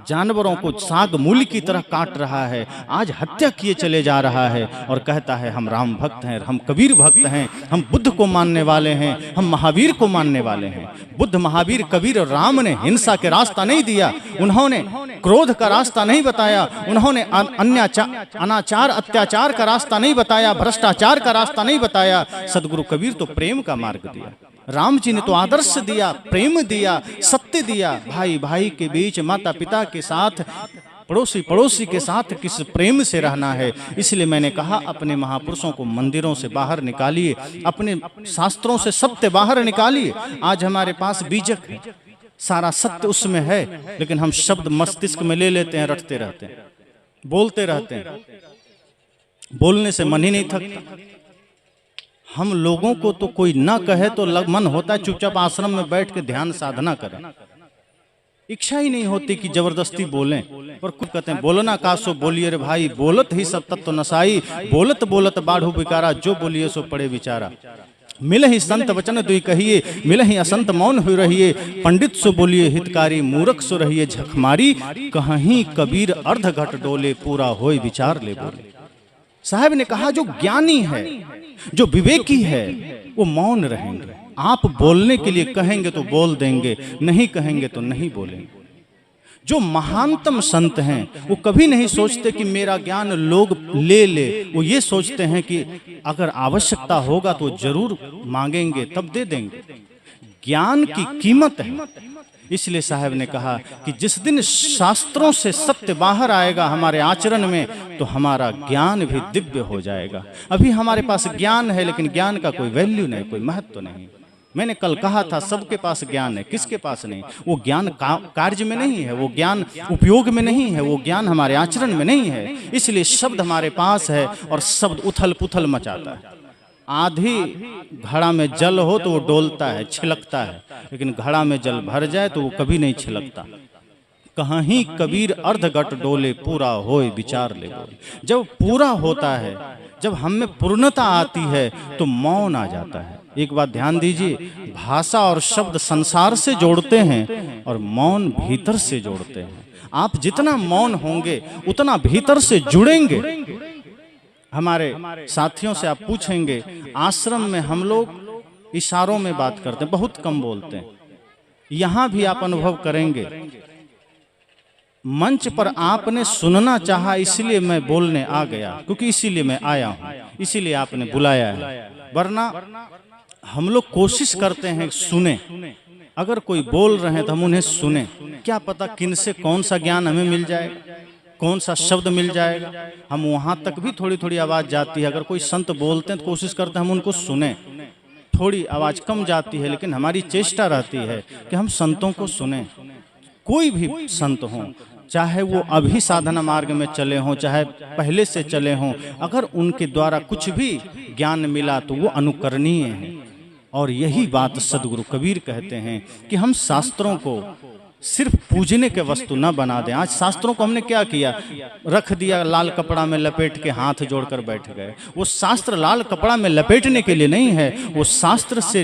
जानवरों को साग मूली की तरह काट रहा है, आज हत्या किए चले जा रहा है और कहता है हम राम भक्त हैं, हम कबीर भक्त हैं, हम बुद्ध को मानने वाले हैं, हम महावीर को मानने वाले हैं। बुद्ध, महावीर, कबीर और राम ने हिंसा के रास्ता नहीं दिया, उन्होंने क्रोध का रास्ता नहीं बताया, उन्होंने अनाचार अत्याचार का रास्ता नहीं बताया, भ्रष्टाचार का रास्ता नहीं बताया। सदगुरु कबीर तो प्रेम का मार्ग दिया, राम जी ने तो आदर्श दिया, प्रेम दिया, सत्य दिया। भाई भाई के बीच, माता पिता के साथ, पड़ोसी पड़ोसी के साथ किस प्रेम से रहना है। इसलिए मैंने कहा अपने महापुरुषों को मंदिरों से बाहर निकालिए, अपने शास्त्रों से सत्य बाहर निकालिए। आज हमारे पास बीजक है, सारा सत्य उसमें है, लेकिन हम शब्द मस्तिष्क में ले लेते हैं, रटते रहते हैं, बोलते रहते हैं, बोलने से मन ही नहीं थकता। हम लोगों को तो कोई ना कहे तो मन होता है चुपचाप आश्रम में बैठ के ध्यान साधना करें, इच्छा ही नहीं होती कि जबरदस्ती बोलें। पर कुछ कहते हैं बोलना कासो बोलिए रे भाई, बोलत ही सब तत्व नसाई, बोलत बोलत बाढ़ू बिकारा, जो बोलिए सो पड़े विचारा। मिल ही संत वचन दुई कहिए, मिल ही असंत मौन हुई रहिए, पंडित सो बोलिए हितकारी, मूर्ख सो रहिए झकमारी, कहीं कबीर अर्ध घट डोले, पूरा होय विचार ले बोले। साहब ने कहा जो ज्ञानी है, जो विवेकी है, वो मौन रहेंगे। आप बोलने के लिए कहेंगे तो बोल देंगे, नहीं कहेंगे तो नहीं बोलेंगे। जो महानतम संत हैं वो कभी नहीं सोचते कि मेरा ज्ञान लोग ले, वो ये सोचते हैं कि अगर आवश्यकता होगा तो जरूर मांगेंगे, तब दे देंगे। ज्ञान की कीमत है। इसलिए साहब ने कहा कि जिस दिन शास्त्रों से सत्य बाहर आएगा हमारे आचरण में, तो हमारा ज्ञान भी दिव्य हो जाएगा। अभी हमारे पास ज्ञान है, लेकिन ज्ञान का कोई वैल्यू नहीं, कोई महत्व नहीं। मैंने कल कहा था सबके पास ज्ञान है, किसके पास नहीं? वो ज्ञान कार्य में नहीं है, वो ज्ञान उपयोग में नहीं है, वो ज्ञान हमारे आचरण में नहीं है। इसलिए शब्द हमारे पास है और शब्द उथल पुथल मचाता है। आधी घड़ा में जल हो तो वो डोलता है, छिलकता है, लेकिन घड़ा में जल भर जाए तो वो कभी नहीं छिलकता। कहीं कबीर अर्ध घट डोले, पूरा होय विचार ले बोले। जब पूरा होता है, जब हम में पूर्णता आती है, तो मौन आ जाता है। एक बात ध्यान दीजिए, भाषा और शब्द संसार से जोड़ते हैं और मौन भीतर से जोड़ते हैं। आप जितना मौन होंगे उतना भीतर से जुड़ेंगे। हमारे साथियों से आप पूछेंगे, आश्रम में हम लोग इशारों में बात करते हैं, बहुत कम बोलते हैं। यहां भी आप अनुभव करेंगे, मंच पर आपने सुनना चाहा इसलिए मैं बोलने आ गया, क्योंकि इसीलिए मैं आया हूं, इसीलिए आपने बुलाया है। वरना हम लोग कोशिश करते हैं सुने, अगर कोई बोल रहे हैं तो हम उन्हें सुने। क्या पता किन से कौन सा ज्ञान हमें मिल जाएगा, कौन सा शब्द मिल जाएगा। हम वहां तक भी थोड़ी थोड़ी आवाज जाती है। अगर कोई संत बोलते हैं तो कोशिश करते हैं हम उनको सुने। थोड़ी आवाज कम जाती है, लेकिन हमारी चेष्टा रहती है कि हम संतों को सुने। कोई भी संत हो, चाहे वो अभी साधना मार्ग में चले हों, चाहे पहले से चले हों, अगर उनके द्वारा कुछ भी ज्ञान मिला तो वो अनुकरणीय है। और यही बात सदगुरु कबीर कहते हैं कि हम शास्त्रों को सिर्फ पूजने के वस्तु न बना दें। आज शास्त्रों को हमने क्या किया, रख दिया लाल कपड़ा में लपेट के, हाथ जोड़कर बैठ गए। वो शास्त्र लाल कपड़ा में लपेटने के लिए नहीं है, वो शास्त्र से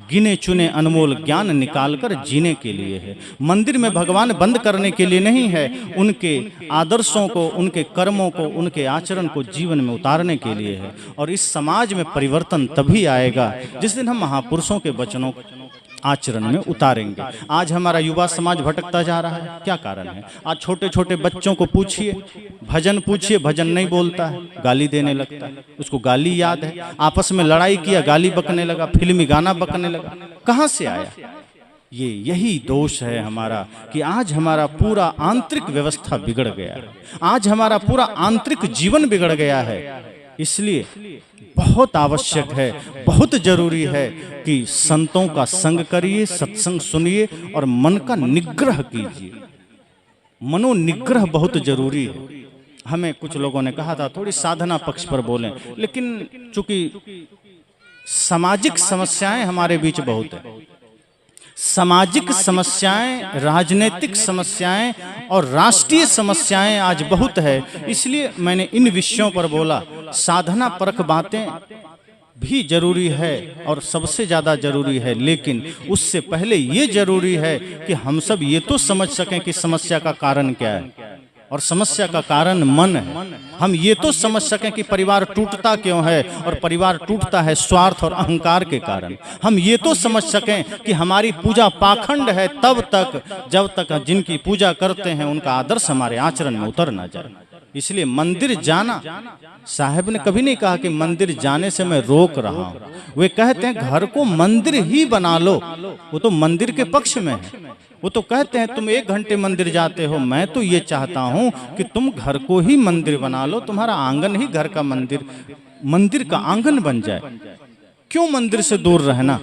गिने चुने अनमोल ज्ञान निकालकर जीने के लिए है। मंदिर में भगवान बंद करने के लिए नहीं है, उनके आदर्शों को, उनके कर्मों को, उनके आचरण को जीवन में उतारने के लिए है। और इस समाज में परिवर्तन तभी आएगा जिस दिन हम महापुरुषों के वचनों आचरण में उतारेंगे। आज हमारा युवा समाज भटकता जा रहा है, क्या कारण है? आज छोटे छोटे बच्चों को पूछिए, भजन पूछिए, भजन नहीं बोलता है, गाली देने लगता है। उसको गाली याद है, आपस में लड़ाई किया, गाली बकने लगा, फिल्मी गाना बकने लगा। कहाँ से आया? यही दोष है हमारा कि आज हमारा पूरा आंतरिक व्यवस्था बिगड़ गया है, आज हमारा पूरा आंतरिक जीवन बिगड़ गया है। इसलिए बहुत आवश्यक है, बहुत जरूरी है कि संतों का संग करिए, सत्संग सुनिए और मन का निग्रह कीजिए। मनोनिग्रह बहुत जरूरी है। हमें कुछ लोगों ने कहा था थोड़ी साधना पक्ष पर बोलें, लेकिन चूंकि सामाजिक समस्याएं हमारे बीच बहुत है, सामाजिक समस्याएं, राजनीतिक समस्याएं और राष्ट्रीय समस्याएं आज बहुत है, इसलिए मैंने इन विषयों पर बोला। साधना परक बातें भी जरूरी है और सबसे ज्यादा जरूरी है, लेकिन उससे पहले ये जरूरी है कि हम सब ये तो समझ सकें कि समस्या का कारण क्या है, और समस्या का कारण मन है। हम ये तो समझ सकें कि परिवार टूटता क्यों है, और परिवार टूटता है स्वार्थ और अहंकार के कारण। हम ये तो समझ सकें कि हमारी पूजा पाखंड है तब तक जब तक जिनकी पूजा करते हैं उनका आदर्श हमारे आचरण में उतर ना जाए। इसलिए मंदिर जाना, साहब ने कभी नहीं कहा कि मंदिर जाने से मैं रोक रहा हूं। वे कहते हैं घर को मंदिर ही बना लो, वो तो मंदिर के पक्ष में है। वो तो कहते हैं तुम 1 घंटे मंदिर जाते हो, मैं तो ये चाहता हूं कि तुम घर को ही मंदिर बना लो, तुम्हारा आंगन ही घर का मंदिर का आंगन बन जाए। क्यों मंदिर से दूर रहना?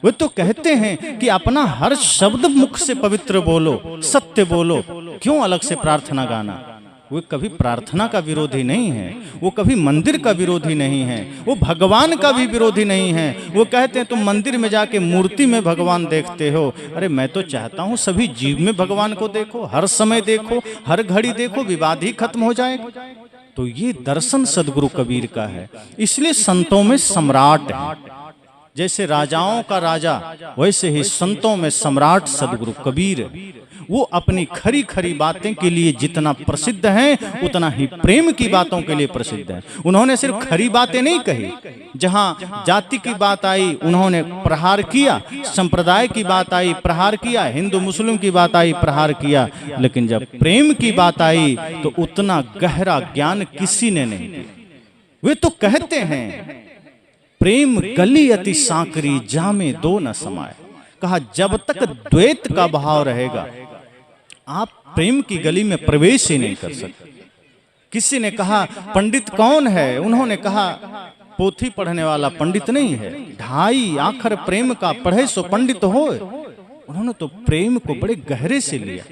वे तो कहते हैं कि अपना हर शब्द मुख से पवित्र बोलो, सत्य बोलो, क्यों अलग से प्रार्थना गाना? वो कभी प्रार्थना का विरोधी नहीं है, वो कभी मंदिर का विरोधी नहीं है, वो भगवान का भी विरोधी नहीं है। वो कहते हैं तुम मंदिर में जाके मूर्ति में भगवान देखते हो, अरे मैं तो चाहता हूँ सभी जीव में भगवान को देखो, हर समय देखो, हर घड़ी देखो, विवाद ही खत्म हो जाएगा। तो ये दर्शन सदगुरु कबीर का है। इसलिए संतों में सम्राट है, जैसे राजाओं का राजा वैसे ही संतों में सम्राट सदगुरु कबीर है। वो अपनी खरी खरी बातें के लिए जितना प्रसिद्ध हैं उतना ही प्रेम की बातों के लिए प्रसिद्ध है। उन्होंने सिर्फ खरी बातें नहीं कही, जहां जाति की बात आई उन्होंने प्रहार किया, संप्रदाय की बात आई प्रहार किया, हिंदू मुस्लिम की बात आई प्रहार किया, लेकिन जब प्रेम की बात आई तो उतना गहरा ज्ञान किसी ने नहीं दिया। वे तो कहते हैं प्रेम गली अति सांकरी जामे दो न समाए। कहा जब तक द्वैत का भाव रहेगा आप प्रेम की गली में प्रवेश ही नहीं कर सकते। किसी ने कहा पंडित कौन है? उन्होंने कहा पोथी पढ़ने वाला पंडित नहीं है, ढाई आखर प्रेम का पढ़े सो पंडित हो। उन्होंने तो प्रेम को बड़े गहरे से लिया।